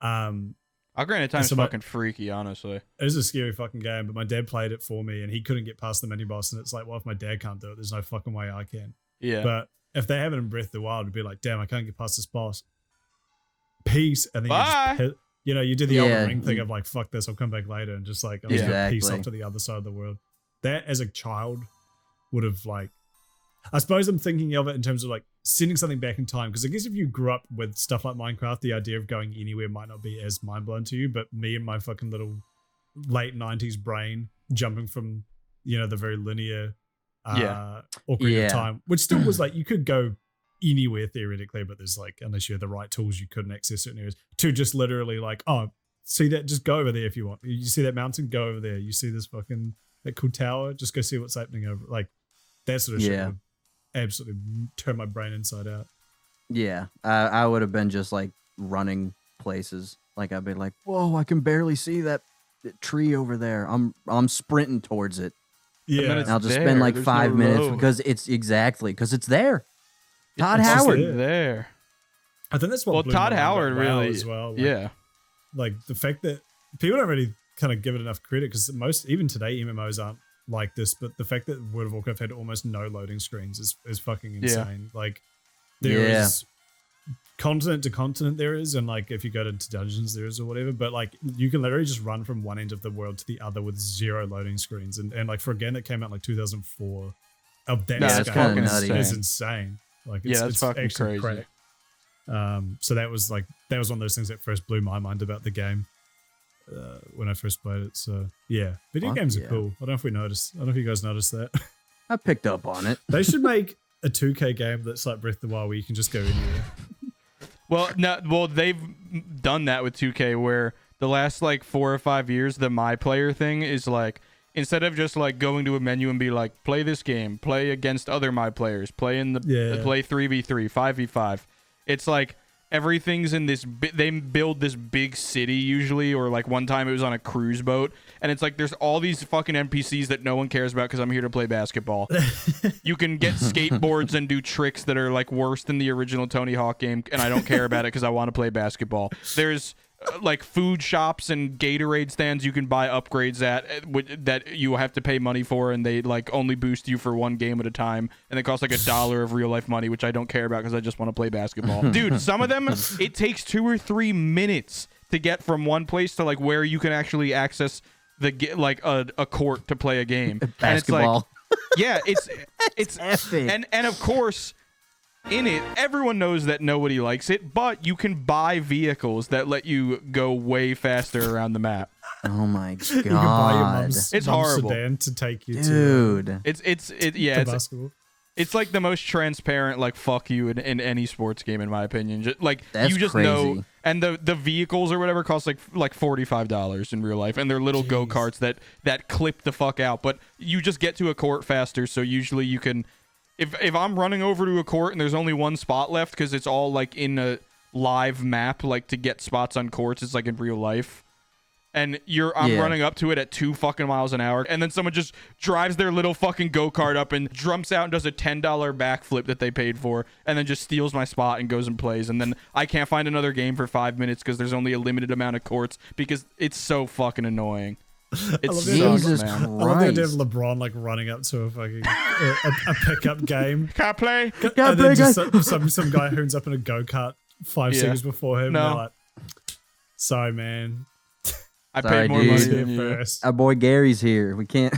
Ocarina of Time's fucking freaky, honestly. It is a scary fucking game, but my dad played it for me and he couldn't get past the mini boss. And it's like, well, if my dad can't do it, there's no fucking way I can. Yeah. But if they have it in Breath of the Wild, it'd be like, damn, I can't get past this boss. Peace. And then you do the Elden Ring thing of like, fuck this, I'll come back later and just like, I'll just go peace off to the other side of the world. That as a child would have like, I suppose I'm thinking of it in terms of like sending something back in time. Because I guess if you grew up with stuff like Minecraft, the idea of going anywhere might not be as mind blowing to you. But me and my fucking little late 90s brain jumping from, the very linear Ocarina of Time, which still was like, you could go anywhere theoretically, but there's like, unless you had the right tools, you couldn't access certain areas, to just literally like, oh, see that? Just go over there if you want. You see that mountain? Go over there. You see this fucking, that cool tower? Just go see what's happening over. Like, that sort of shit would absolutely turn my brain inside out. Yeah, I would have been just like running places. Like I'd be like, whoa, I can barely see that tree over there. I'm sprinting towards it. Yeah, and I'll just spend like 5 minutes because it's there. Todd it's Howard there. I think that's what. Well, Todd Howard really as well. Like, like the fact that people don't really kind of give it enough credit because even today MMOs aren't like this, but the fact that World of Warcraft had almost no loading screens is fucking insane. Like there is continent to continent and like if you go into dungeons there is or whatever, but like you can literally just run from one end of the world to the other with 0 loading screens and like for a game that came out in like 2004 of that scale is insane. Like it's fucking crazy. Crack. So that was one of those things that first blew my mind about the game when I first played it. So yeah, video games are cool. I don't know if we noticed. I don't know if you guys noticed that. I picked up on it. They should make a 2K game that's like Breath of the Wild where you can just go anywhere. Well, they've done that with 2K where the last like 4 or 5 years, the My Player thing is like, instead of just like going to a menu and be like, play this game, play against other My Players, play in the play 3v3, 5v5. It's like everything's in this. They build this big city usually, or like one time it was on a cruise boat, and it's like there's all these fucking NPCs that no one cares about because I'm here to play basketball. You can get skateboards and do tricks that are like worse than the original Tony Hawk game, and I don't care about it because I want to play basketball. There's like food shops and Gatorade stands you can buy upgrades at that you have to pay money for, and they like only boost you for one game at a time, and they cost like $1 of real life money, which I don't care about because I just want to play basketball. Dude, some of them it takes 2 or 3 minutes to get from one place to like where you can actually access a court to play a game. Basketball. And it's epic. And of course, in it, everyone knows that nobody likes it, but you can buy vehicles that let you go way faster around the map. Oh my god! You can buy your mom's horrible sedan to take you to. It's like the most transparent like fuck you in any sports game in my opinion. That's you just crazy. know, and the vehicles or whatever cost like $45 in real life, and they're little go-karts that clip the fuck out. But you just get to a court faster, so usually you can. If I'm running over to a court and there's only one spot left because it's all like in a live map, like to get spots on courts, it's like in real life. And I'm running up to it at 2 fucking miles an hour, and then someone just drives their little fucking go-kart up and jumps out and does a $10 backflip that they paid for, and then just steals my spot and goes and plays. And then I can't find another game for 5 minutes because there's only a limited amount of courts because it's so fucking annoying. It's Jesus Christ. I love the idea of LeBron like running up to a fucking a pickup game. Can I play? And then just some guy who's up in a go-kart 5 seconds before him. No. And like, sorry, man. I paid more money than you. First. Our boy Gary's here. We can't,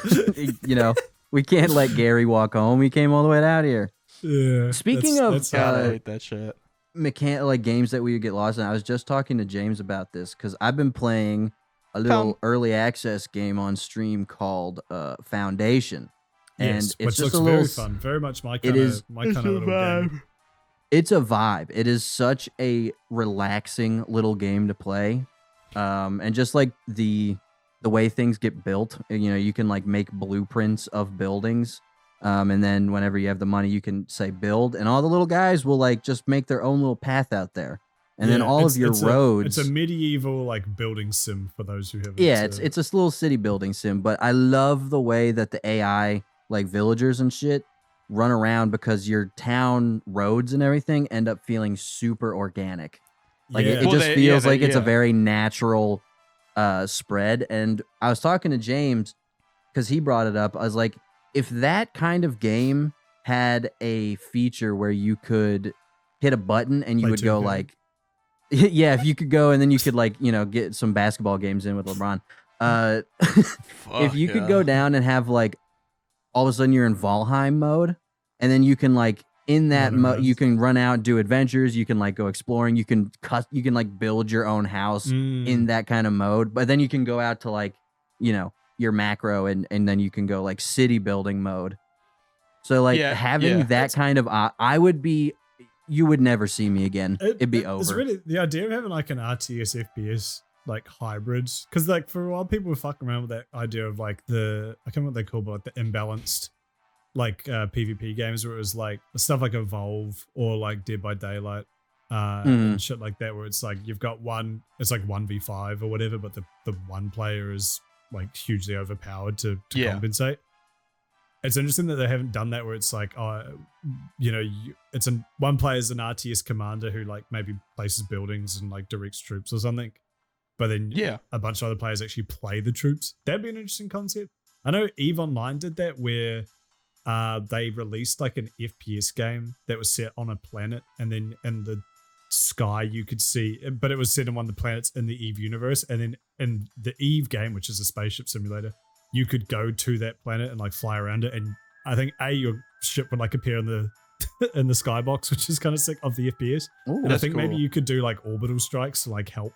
we can't let Gary walk home. He came all the way out here. Yeah. Speaking of, I hate that shit. Like games that we would get lost in. I was just talking to James about this because I've been playing a little early access game on stream called Foundation, and it's which just looks a little very fun. Very much my kind of little game. It's a vibe. It is such a relaxing little game to play. And just like the way things get built, you can like make blueprints of buildings. And then whenever you have the money, you can say build, and all the little guys will like just make their own little path out there. And then all of your roads. It's a medieval like building sim for those who haven't. Yeah, it's a little city building sim, but I love the way that the AI, like villagers and shit, run around because your town roads and everything end up feeling super organic. Like it just feels like it's a very natural spread. And I was talking to James because he brought it up. I was like, if that kind of game had a feature where you could hit a button and you would go like, yeah, if you could go and then you could like, you know, get some basketball games in with LeBron. If you could go down and have like all of a sudden you're in Valheim mode, and then you can like in that mode you can run out, do adventures, you can like go exploring, you can like build your own house in that kind of mode, but then you can go out to like, you know, your macro and then you can go like city building mode. So like having that kind of you would never see me again. It'd be over. It's really the idea of having like an RTS FPS like hybrid, because like for a while people were fucking around with that idea of like I can't remember what they call, but like the imbalanced like PvP games where it was like stuff like Evolve or like Dead by Daylight and shit like that, where it's like you've got it's like 1v5 or whatever, but the one player is like hugely overpowered to compensate. It's interesting that they haven't done that where it's like, you know, one player is an RTS commander who like maybe places buildings and like directs troops or something, but then a bunch of other players actually play the troops. That'd be an interesting concept. I know EVE Online did that where they released like an FPS game that was set on a planet, and then in the sky you could see, but it was set on one of the planets in the EVE universe, and then in the EVE game, which is a spaceship simulator, you could go to that planet and like fly around it, and I think your ship would like appear in the in the skybox, which is kind of sick of the FPS. Ooh, and I think maybe you could do like orbital strikes to like help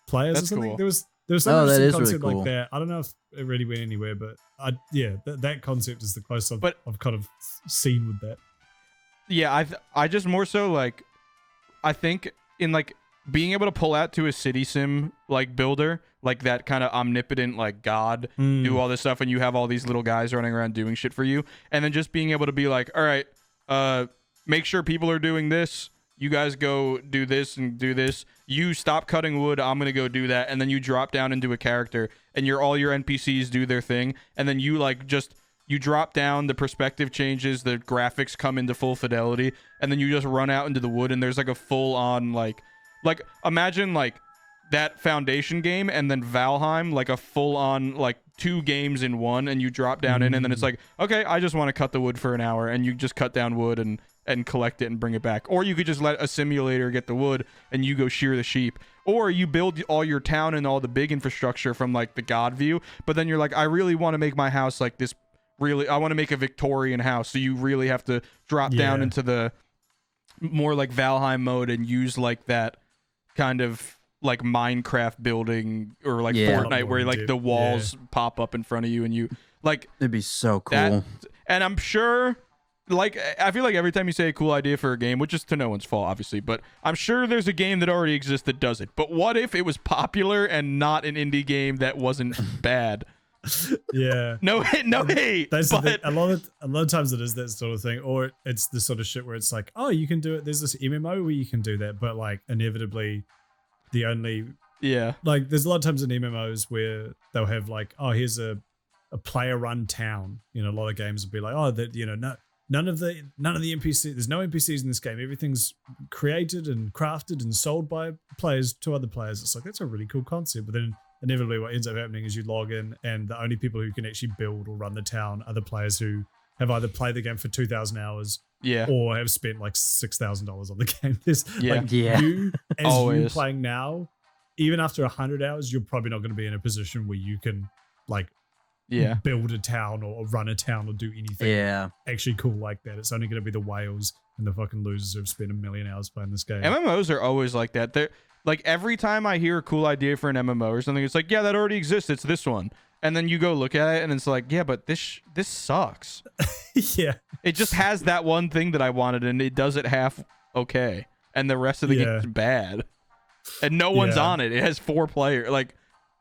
players or something. Cool. There was some interesting concept really cool. like that. I don't know if it really went anywhere, but that concept is the closest I've kind of seen with that. Yeah, I just more so like, I think in like being able to pull out to a city sim like builder, like that kind of omnipotent like god do all this stuff, and you have all these little guys running around doing shit for you, and then just being able to be like, all right, make sure people are doing this, you guys go do this and do this, you stop cutting wood, I'm gonna go do that, and then you drop down into a character and all your NPCs do their thing, and then you like you drop down, the perspective changes, the graphics come into full fidelity, and then you just run out into the wood, and there's like a full on like imagine like that Foundation game and then Valheim, like a full on like 2 games in one, and you drop down in, and then it's like, okay, I just want to cut the wood for an hour, and you just cut down wood and collect it and bring it back. Or you could just let a simulator get the wood and you go shear the sheep. Or you build all your town and all the big infrastructure from like the god view, but then you're like, I really want to make my house like this, I want to make a Victorian house, so you really have to drop down into the more like Valheim mode and use like that kind of like Minecraft building or like Fortnite where like the walls pop up in front of you and you like, it'd be so cool. And I'm sure, like, I feel like every time you say a cool idea for a game, which is to no one's fault obviously, but I'm sure there's a game that already exists that does it. But what if it was popular and not an indie game that wasn't bad? Yeah. No hate. That's the thing. A lot of times it is that sort of thing, or it's the sort of shit where it's like, oh, you can do it. There's this MMO where you can do that, but like inevitably the only like there's a lot of times in MMOs where they'll have like, oh, here's a player run town. You know, a lot of games will be like, oh, that, you know, none of the NPCs, there's no NPCs in this game. Everything's created and crafted and sold by players to other players. It's like, that's a really cool concept. But then inevitably what ends up happening is you log in, and the only people who can actually build or run the town are the players who have either played the game for 2,000 hours or have spent like $6,000 on the game. You, as you playing now, even after 100 hours, you're probably not going to be in a position where you can like build a town or run a town or do anything actually cool like that. It's only going to be the whales and the fucking losers who've spent 1 million hours playing this game. MMOs are always like that. They're like, every time I hear a cool idea for an MMO or something, it's like, yeah, that already exists. It's this one. And then you go look at it and it's like, yeah, but this sucks. Yeah. It just has that one thing that I wanted, and it does it half okay. And the rest of the game is bad. And no one's on it. It has 4 players. Like,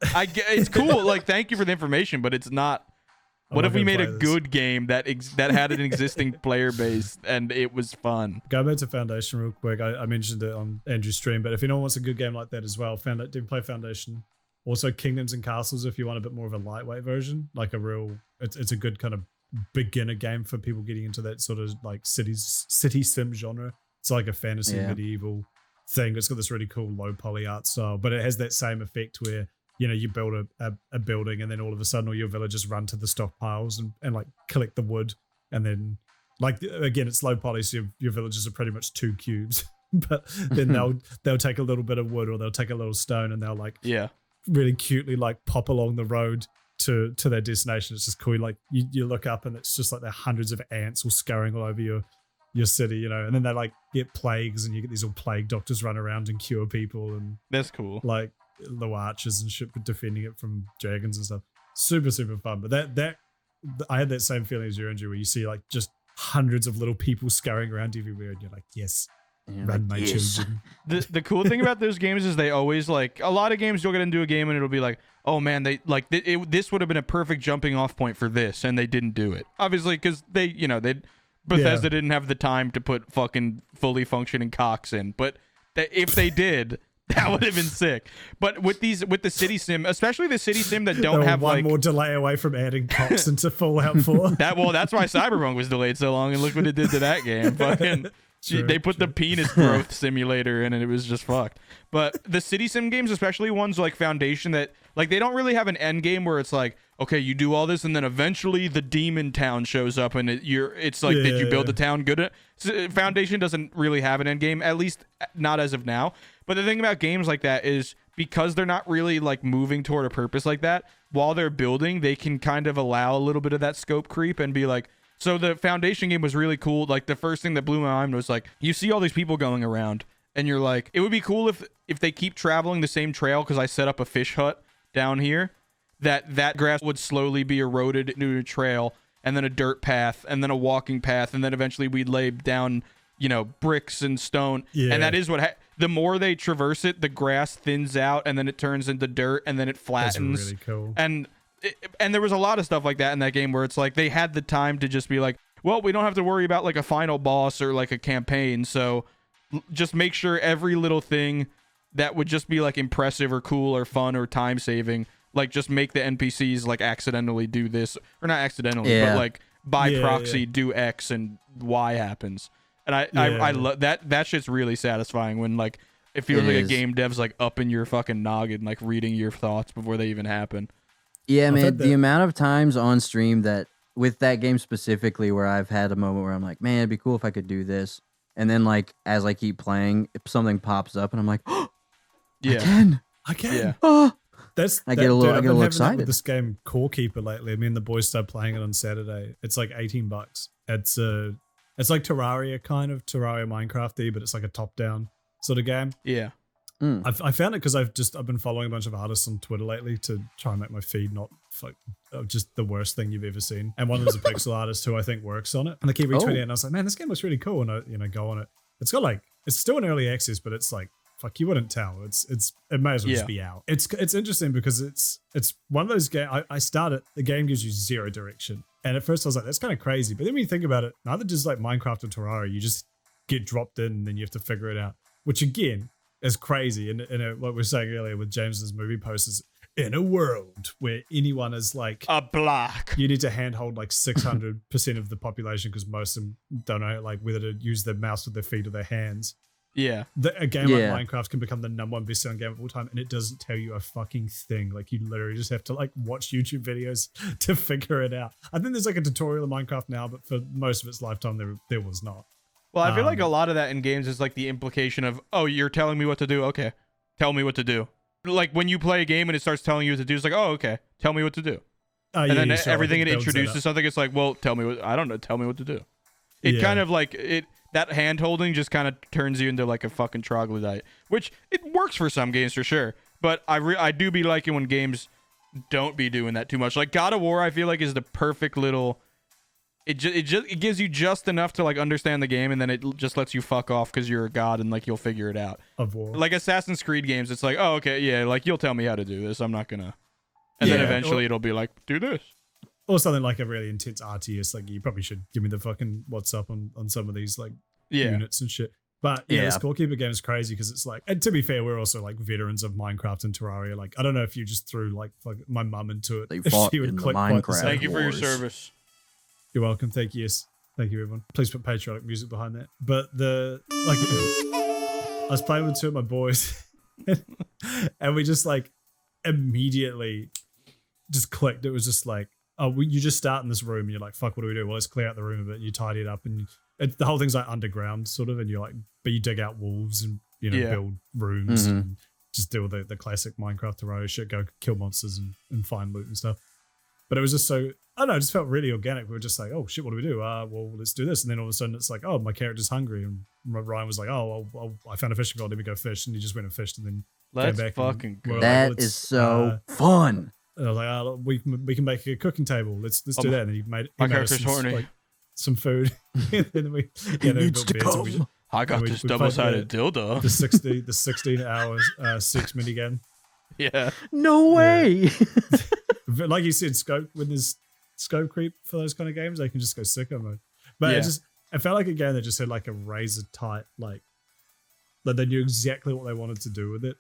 it's cool. Like, thank you for the information, but it's not What if we made a good game that had an existing player base and it was fun? Go back to Foundation real quick. I mentioned it on Andrew's stream, but if anyone wants a good game like that as well, do play Foundation. Also, Kingdoms and Castles if you want a bit more of a lightweight version, like a real. It's a good kind of beginner game for people getting into that sort of like city sim genre. It's like a fantasy medieval thing. It's got this really cool low poly art style, but it has that same effect where you build a building and then all of a sudden all your villagers run to the stockpiles and like collect the wood, and then like again it's low poly, so your villagers are pretty much 2 cubes, but then they'll take a little bit of wood or they'll take a little stone and they'll like really cutely like pop along the road to their destination. It's just cool. Like you look up and it's just like there are hundreds of ants all scurrying all over your city, and then they like get plagues and you get these all plague doctors run around and cure people, and that's cool. Like low archers and shit defending it from dragons and stuff. Super fun. But that I had that same feeling as you, Andrew, where you see like just hundreds of little people scurrying around everywhere and you're like, yes. Run my children. The cool thing about those games is they always like a lot of games you'll get into a game and it'll be like, oh man, they like this would have been a perfect jumping off point for this, and they didn't do it obviously because Bethesda didn't have the time to put fucking fully functioning cocks in, but if they did, that would have been sick. But with the city sim, especially the city sim that don't have one more delay away from adding cocks into Fallout 4. That's why Cyberpunk was delayed so long, and look what it did to that game. Fucking they put the penis growth simulator in, and it was just fucked. But the city sim games, especially ones like Foundation, that like they don't really have an end game where it's like, okay, you do all this and then eventually the demon town shows up and it's like, did you build the town good? Foundation doesn't really have an end game, at least not as of now. But the thing about games like that is because they're not really like moving toward a purpose like that, while they're building, they can kind of allow a little bit of that scope creep and be like, so the Foundation game was really cool. Like the first thing that blew my mind was like, you see all these people going around and you're like, it would be cool if they keep traveling the same trail, because I set up a fish hut down here, that grass would slowly be eroded into a trail and then a dirt path and then a walking path, and then eventually we'd lay down, bricks and stone. And that is what the more they traverse it, the grass thins out and then it turns into dirt and then it flattens. That's really cool. And there was a lot of stuff like that in that game where it's like they had the time to just be like, well, we don't have to worry about like a final boss or like a campaign, so just make sure every little thing that would just be like impressive or cool or fun or time saving, like just make the NPCs like accidentally do this, or not accidentally, but like by proxy do X and Y happens. And I love that shit's really satisfying when like it feels like a game dev's like up in your fucking noggin, like reading your thoughts before they even happen. Yeah, man, the amount of times on stream that with that game specifically where I've had a moment where I'm like, man, it'd be cool if I could do this. And then like as I keep playing, if something pops up and I'm like, oh, I can. Yeah. Oh. I get a little excited with this game Core Keeper lately. Me and the boys started playing it on Saturday. It's like $18. It's like Terraria kind of, Terraria Minecraft-y, but it's like a top-down sort of game. Yeah. I found it because I've been following a bunch of artists on Twitter lately to try and make my feed not just the worst thing you've ever seen. And one of them is a pixel artist who I think works on it. And they keep retweeting it, and I was like, man, this game looks really cool. And I go on it. It's got like, it's still in early access, but it's like, fuck, you wouldn't tell. It may as well just be out. It's interesting because it's one of those games. I started, the game gives you zero direction, and at first I was like, that's kind of crazy. But then when you think about it, neither does like Minecraft or Terraria. You just get dropped in, and then you have to figure it out. Which again is crazy. And what we were saying earlier with James's movie posters, in a world where anyone is like a block, you need to handhold like 600% of the population because most of them don't know like whether to use their mouse with their feet or their hands. Yeah. A game like Minecraft can become the #1 best-selling game of all time, and it doesn't tell you a fucking thing. Like, you literally just have to, like, watch YouTube videos to figure it out. I think there's, like, a tutorial in Minecraft now, but for most of its lifetime, there was not. Well, I feel like a lot of that in games is, like, the implication of, oh, you're telling me what to do? Okay. Tell me what to do. Like, when you play a game and it starts telling you what to do, it's like, oh, okay. Tell me what to do. And then everything it introduces something, it's like, well, tell me what... I don't know. Tell me what to do. It kind of, like... That hand-holding just kind of turns you into like a fucking troglodyte, which it works for some games for sure. But I do be liking when games don't be doing that too much. Like God of War, I feel like is the perfect little. It gives you just enough to like understand the game, and then it just lets you fuck off because you're a god and like you'll figure it out. Of War. Like Assassin's Creed games, it's like, oh okay, yeah, like you'll tell me how to do this. I'm not gonna. And then eventually it'll be like, do this. or something like a really intense RTS. Like you probably should give me the fucking what's up on some of these like units and shit. But yeah, the scorekeeper game is crazy because it's like, and to be fair, we're also like veterans of Minecraft and Terraria. Like I don't know if you just threw like my mum into it. They fought in the Minecraft. Thank you for your service. You're welcome. Thank you. Yes. Thank you, everyone. Please put patriotic music behind that. But I was playing with two of my boys and we just like immediately just clicked. It was just like, you just start in this room and you're like, fuck, what do we do? Well, let's clear out the room a bit. And you tidy it up and the whole thing's like underground sort of. And you're like, but you dig out wolves and, build rooms and just deal with the classic Minecraft Terraria shit, go kill monsters and find loot and stuff. But it was just so, I don't know, it just felt really organic. We were just like, oh shit, what do we do? Well, let's do this. And then all of a sudden it's like, oh, my character's hungry. And Ryan was like, oh, I found a fishing rod. Let me go fish. And he just went and fished and then let's came back. Fucking go. That is so fun. And I was like, oh, we can make a cooking table. Let's do that. And he made my character's horny. Like, some food. And then we needs to come. I got this double-sided dildo. The 16 hours 6 minigame. Yeah. No way. Like you said, when there's scope creep for those kind of games, they can just go sicko mode. But it felt like a game that just had like a razor tight, like they knew exactly what they wanted to do with it,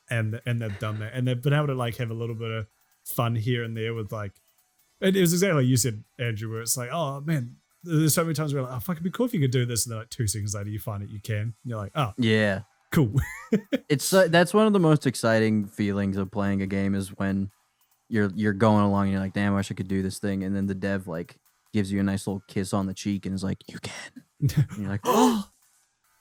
and they've done that, and they've been able to like have a little bit of fun here and there with like, it was exactly like you said, Andrew, where it's like, oh man, there's so many times where like, oh fuck, it'd be cool if you could do this, and then like 2 seconds later you find it, you can, and you're like, oh yeah, cool. It's that's one of the most exciting feelings of playing a game is when you're going along and you're like, damn, I wish I could do this thing, and then the dev like gives you a nice little kiss on the cheek and is like, you can. And you're like, oh.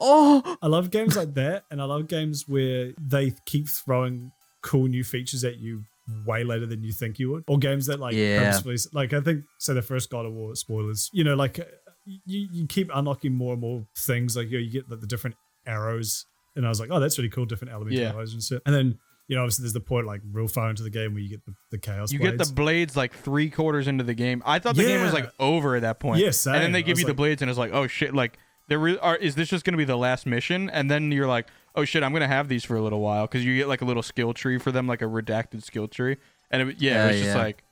I love games like that, and I love games where they keep throwing cool new features at you way later than you think you would, or games that like purposefully, like I think the first God of War, spoilers, like you keep unlocking more and more things, like you get the different arrows, and I was like, oh, that's really cool, different elemental arrows and shit. And then obviously there's the point like real far into the game where you get the chaos blades. Get the blades like 3/4 into the game. I thought the game was like over at that point. Yes, and then they give you the blades and it's like, oh shit, like is this just gonna be the last mission? And then you're like, oh shit, I'm gonna have these for a little while, because you get like a little skill tree for them, like a redacted skill tree, and it was just like,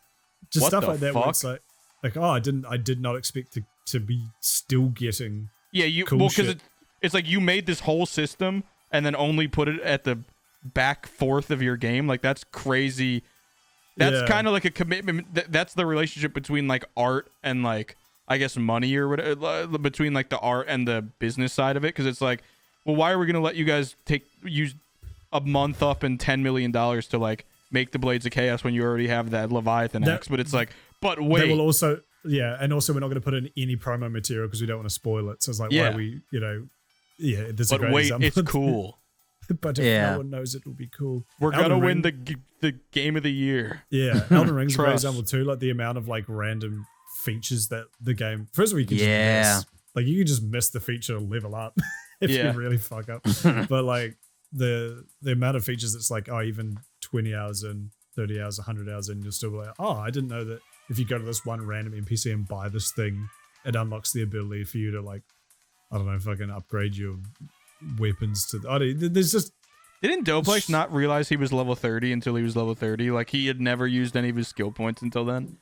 just what stuff the like that. Fuck? Where it's like, oh, I did not expect to be still getting cool shit. It's like you made this whole system and then only put it at the back fourth of your game. Like that's crazy. That's kind of like a commitment. That's the relationship between like art and like, I guess, money or whatever, between like the art and the business side of it. Because it's like, well, why are we gonna let you guys use a month up and $10 million to like make the Blades of Chaos when you already have that Leviathan X? But it's like, but wait, they will also and also we're not going to put in any promo material because we don't want to spoil it. So it's like, why we there's but a great wait, example. it's cool. But if no one knows, it will be cool. We're gonna win the game of the year. Yeah, Elden Ring's a great example too. Like the amount of like random features that the game. First of all, you can just miss. Like you can just miss the feature level up if you really fuck up. But like the amount of features, it's like, oh, even 20 hours in, 30 hours, 100 hours in, you'll still be like, oh, I didn't know that if you go to this one random NPC and buy this thing, it unlocks the ability for you to like, I don't know, fucking upgrade your weapons to there's just. Didn't Doplex not realize he was level 30 until he was level 30? Like he had never used any of his skill points until then.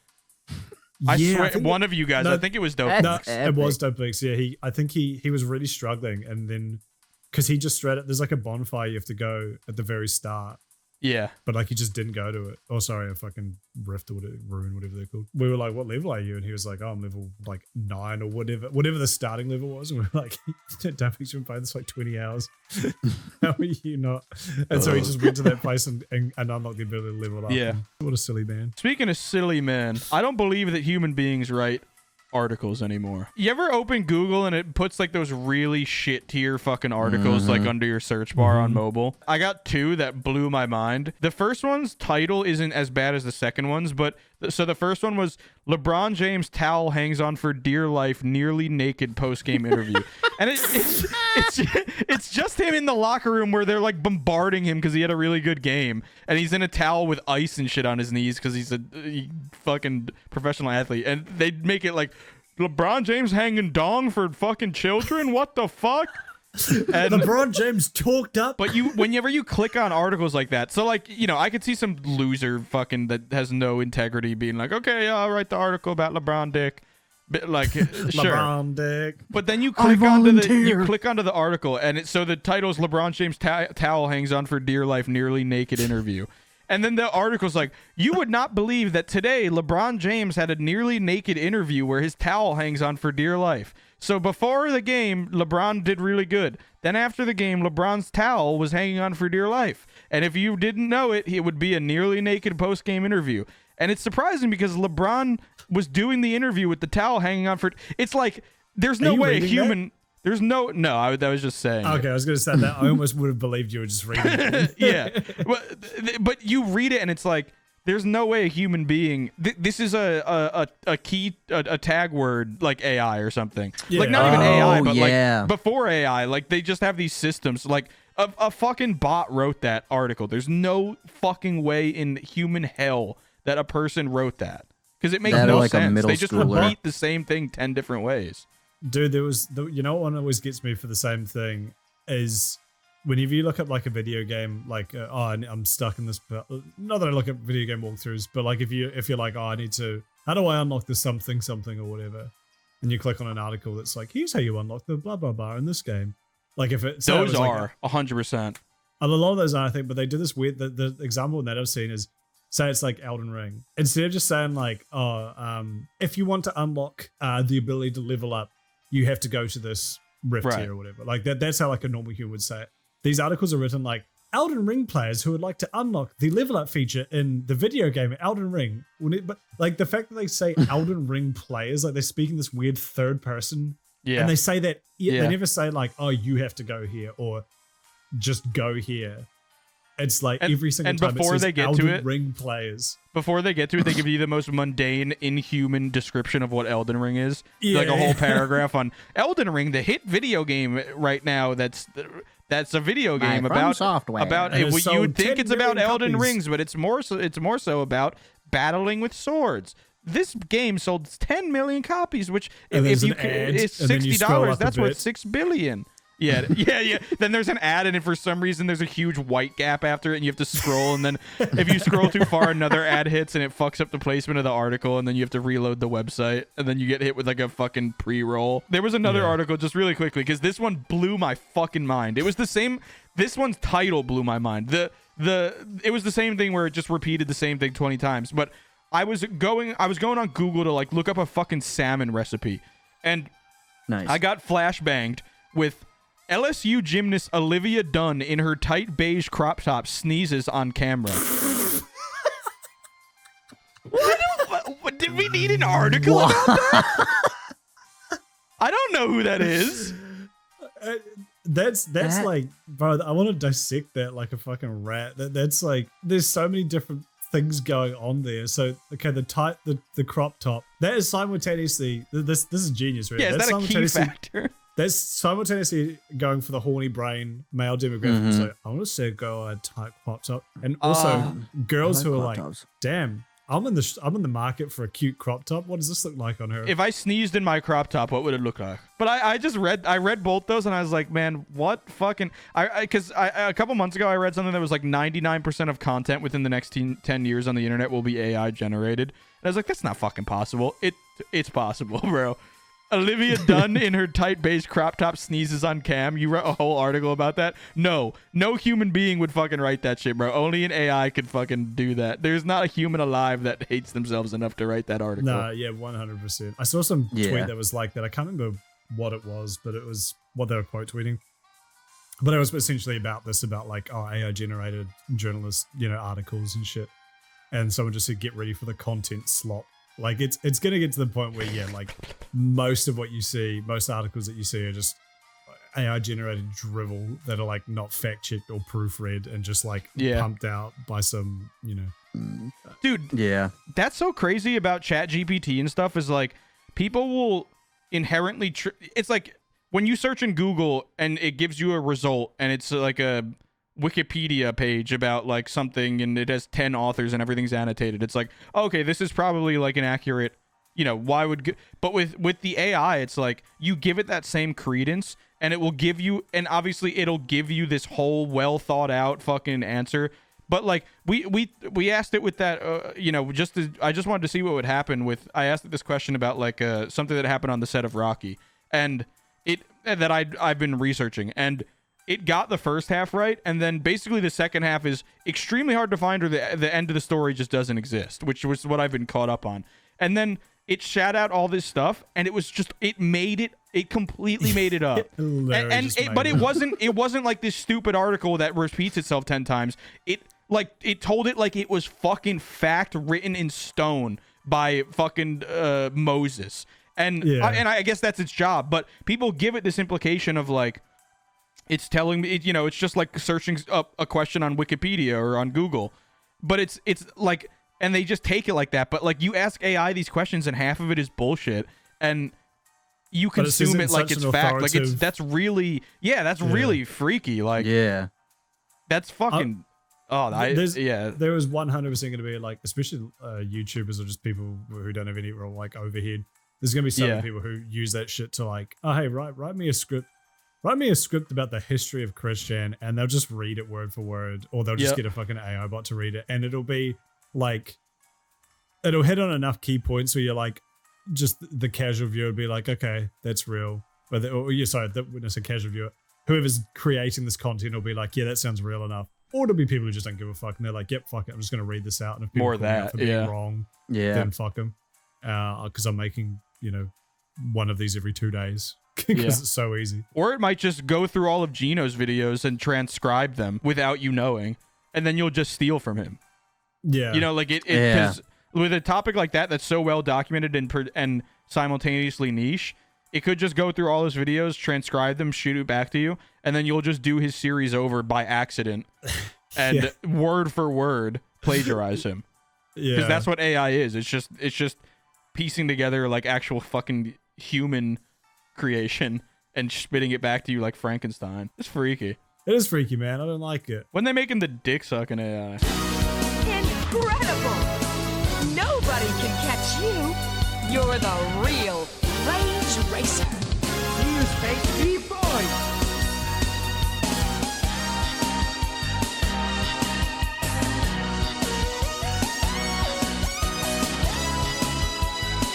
I swear, one of you guys, I think it was Doplex. No, it was Doplex. Yeah, I think he was really struggling, and then because he just straight up, there's like a bonfire you have to go at the very start. Yeah. But like he just didn't go to it. Oh, sorry, a fucking rift or whatever, rune, whatever they're called. We were like, what level are you? And he was like, oh, I'm level like 9 or whatever the starting level was. And we were like, Doplex, you've been playing this for like 20 hours. How are you not? And so he just went to that place and unlocked the ability to level up. Yeah. And what a silly man. Speaking of silly man, I don't believe that human beings write articles anymore. You ever open Google and it puts like those really shit tier fucking articles like under your search bar on mobile? I got 2 that blew my mind. The first one's title isn't as bad as the second one's, but so the first one was LeBron James towel hangs on for dear life, nearly naked post-game interview. And it's just him in the locker room where they're like bombarding him because he had a really good game, and he's in a towel with ice and shit on his knees because he's a fucking professional athlete, and they make it like LeBron James hanging dong for fucking children. What the fuck? And LeBron James talked up. But whenever you click on articles like that, so like, I could see some loser fucking that has no integrity being like, okay, I'll write the article about LeBron Dick. Like, sure. LeBron Dick. But then you click onto the article, and so the title is LeBron James towel hangs on for dear life, nearly naked interview. And then the article's like, you would not believe that today LeBron James had a nearly naked interview where his towel hangs on for dear life. So before the game, LeBron did really good. Then after the game, LeBron's towel was hanging on for dear life. And if you didn't know it, it would be a nearly naked post-game interview. And it's surprising because LeBron was doing the interview with the towel hanging on for... It's like, there's no way a human... That? There's no... No, I was just saying. Okay, I was going to say that. I almost would have believed you were just reading it. Yeah. But you read it and it's like, there's no way a human being... This is a tag word like AI or something. Yeah. Like, not even AI, but like before AI. Like, they just have these systems. Like, a fucking bot wrote that article. There's no fucking way in human hell that a person wrote that. Because it makes no sense. They just repeat the same thing 10 different ways. Dude, there was, what one always gets me for the same thing is whenever you look up like a video game, like, I'm stuck in this, not that I look at video game walkthroughs, but like if you're like, how do I unlock the something or whatever? And you click on an article that's like, here's how you unlock the blah, blah, blah in this game. Like if it... Those are 100%. A lot of those are, I think, but they do this weird, the example that I've seen is, say it's like Elden Ring. Instead of just saying like, if you want to unlock the ability to level up, you have to go to this rift here or whatever. Like that's how like a normal human would say it. These articles are written like Elden Ring players who would like to unlock the level up feature in the video game Elden Ring. But like the fact that they say Elden Ring players, like they're speaking this weird third person. Yeah. And they say that they never say like, oh, you have to go here or just go here. It's like every single time before they get Elden to it, Ring players. Before they get to it, they give you the most mundane, inhuman description of what Elden Ring is. Yeah. Like a whole paragraph on Elden Ring, the hit video game right now. That's a video game about software. You would think it's about Elden Rings, but it's more so about battling with swords. This game sold 10 million copies, which if you it's $60, that's worth $6 billion. Yeah. Then there's an ad, and for some reason there's a huge white gap after it, and you have to scroll, and then if you scroll too far, another ad hits, and it fucks up the placement of the article, and then you have to reload the website, and then you get hit with like a fucking pre-roll. There was another article, just really quickly, because this one blew my fucking mind. It was the same. This one's title blew my mind. It was the same thing where it just repeated the same thing 20 times. But I was going on Google to like look up a fucking salmon recipe, and I got flashbanged with LSU gymnast Olivia Dunn in her tight beige crop top sneezes on camera. What did we need an article about that? I don't know who that is. That's like, bro, I want to dissect that like a fucking rat. That's like, there's so many different things going on there. So okay, the crop top, that is simultaneously, this is genius, right? Yeah, is that a key factor? That's simultaneously going for the horny brain male demographic. So I want to say go a tight crop top, and also girls who are like, damn, I'm in the market for a cute crop top. What does this look like on her? If I sneezed in my crop top, what would it look like? But I read both those, and I was like, man, what fucking... Because a couple months ago, I read something that was like 99% of content within the next 10 years on the internet will be AI generated. And I was like, that's not fucking possible. It's possible, bro. Olivia Dunn in her tight beige crop top sneezes on cam. You wrote a whole article about that? No human being would fucking write that shit, bro. Only an AI could fucking do that. There's not a human alive that hates themselves enough to write that article. Nah, yeah, 100%. I saw some tweet that was like that. I can't remember what it was, but it was what they were quote tweeting. But it was essentially about like, AI generated journalist, articles and shit. And someone just said, get ready for the content slop. Like it's gonna get to the point where like most of what you see, most articles that you see are just AI generated drivel that are like not fact checked or proofread and just like pumped out by some dude. Yeah, that's so crazy about ChatGPT and stuff is like people will inherently it's like when you search in Google and it gives you a result and it's like a Wikipedia page about like something and it has 10 authors and everything's annotated. It's like, okay, this is probably like an accurate, why would... But with the AI, it's like you give it that same credence and it will give you, and obviously it'll give you this whole well thought out fucking answer. But like we asked it with that, you know, I just wanted to see what would happen with. I asked it this question about like something that happened on the set of Rocky, and I've been researching, and it got the first half right, and then basically the second half is extremely hard to find, or the end of the story just doesn't exist, which was what I've been caught up on. And then it shat out all this stuff, and it was just it completely made it up. But it wasn't like this stupid article that repeats itself 10 times. It told it like it was fucking fact written in stone by fucking Moses. And I guess that's its job, but people give it this implication of like, it's telling me, you know, it's just like searching up a question on Wikipedia or on Google, but it's like, and they just take it like that. But like, you ask AI these questions and half of it is bullshit, and you consume it like it's fact. Like that's really freaky. Like, that's fucking. There was 100% going to be like, especially YouTubers or just people who don't have any real like overhead. There's going to be some people who use that shit to like, oh hey, write me a script. Write me a script about the history of Christian, and they'll just read it word for word, or they'll just get a fucking AI bot to read it, and it'll be like, it'll hit on enough key points where you're like, just the casual viewer would be like, okay, that's real. But when I say casual viewer, whoever's creating this content will be like, yeah, that sounds real enough. Or it'll be people who just don't give a fuck, and they're like, yep, fuck it, I'm just going to read this out, and if people call me out for being wrong, then fuck them. Because I'm making, you know, one of these every 2 days. Because it's so easy. Or it might just go through all of Gino's videos and transcribe them without you knowing, and then you'll just steal from him. Yeah. You know, like because with a topic like that that's so well documented and simultaneously niche, it could just go through all his videos, transcribe them, shoot it back to you, and then you'll just do his series over by accident and word for word plagiarize him. Because that's what AI is. It's just piecing together like actual fucking human creation and spitting it back to you like Frankenstein. It's freaky. It is freaky, man. I don't like it. When they making the dick sucking AI. Incredible! Nobody can catch you. You're the real Rage Racer. See you, Space BeefBoys.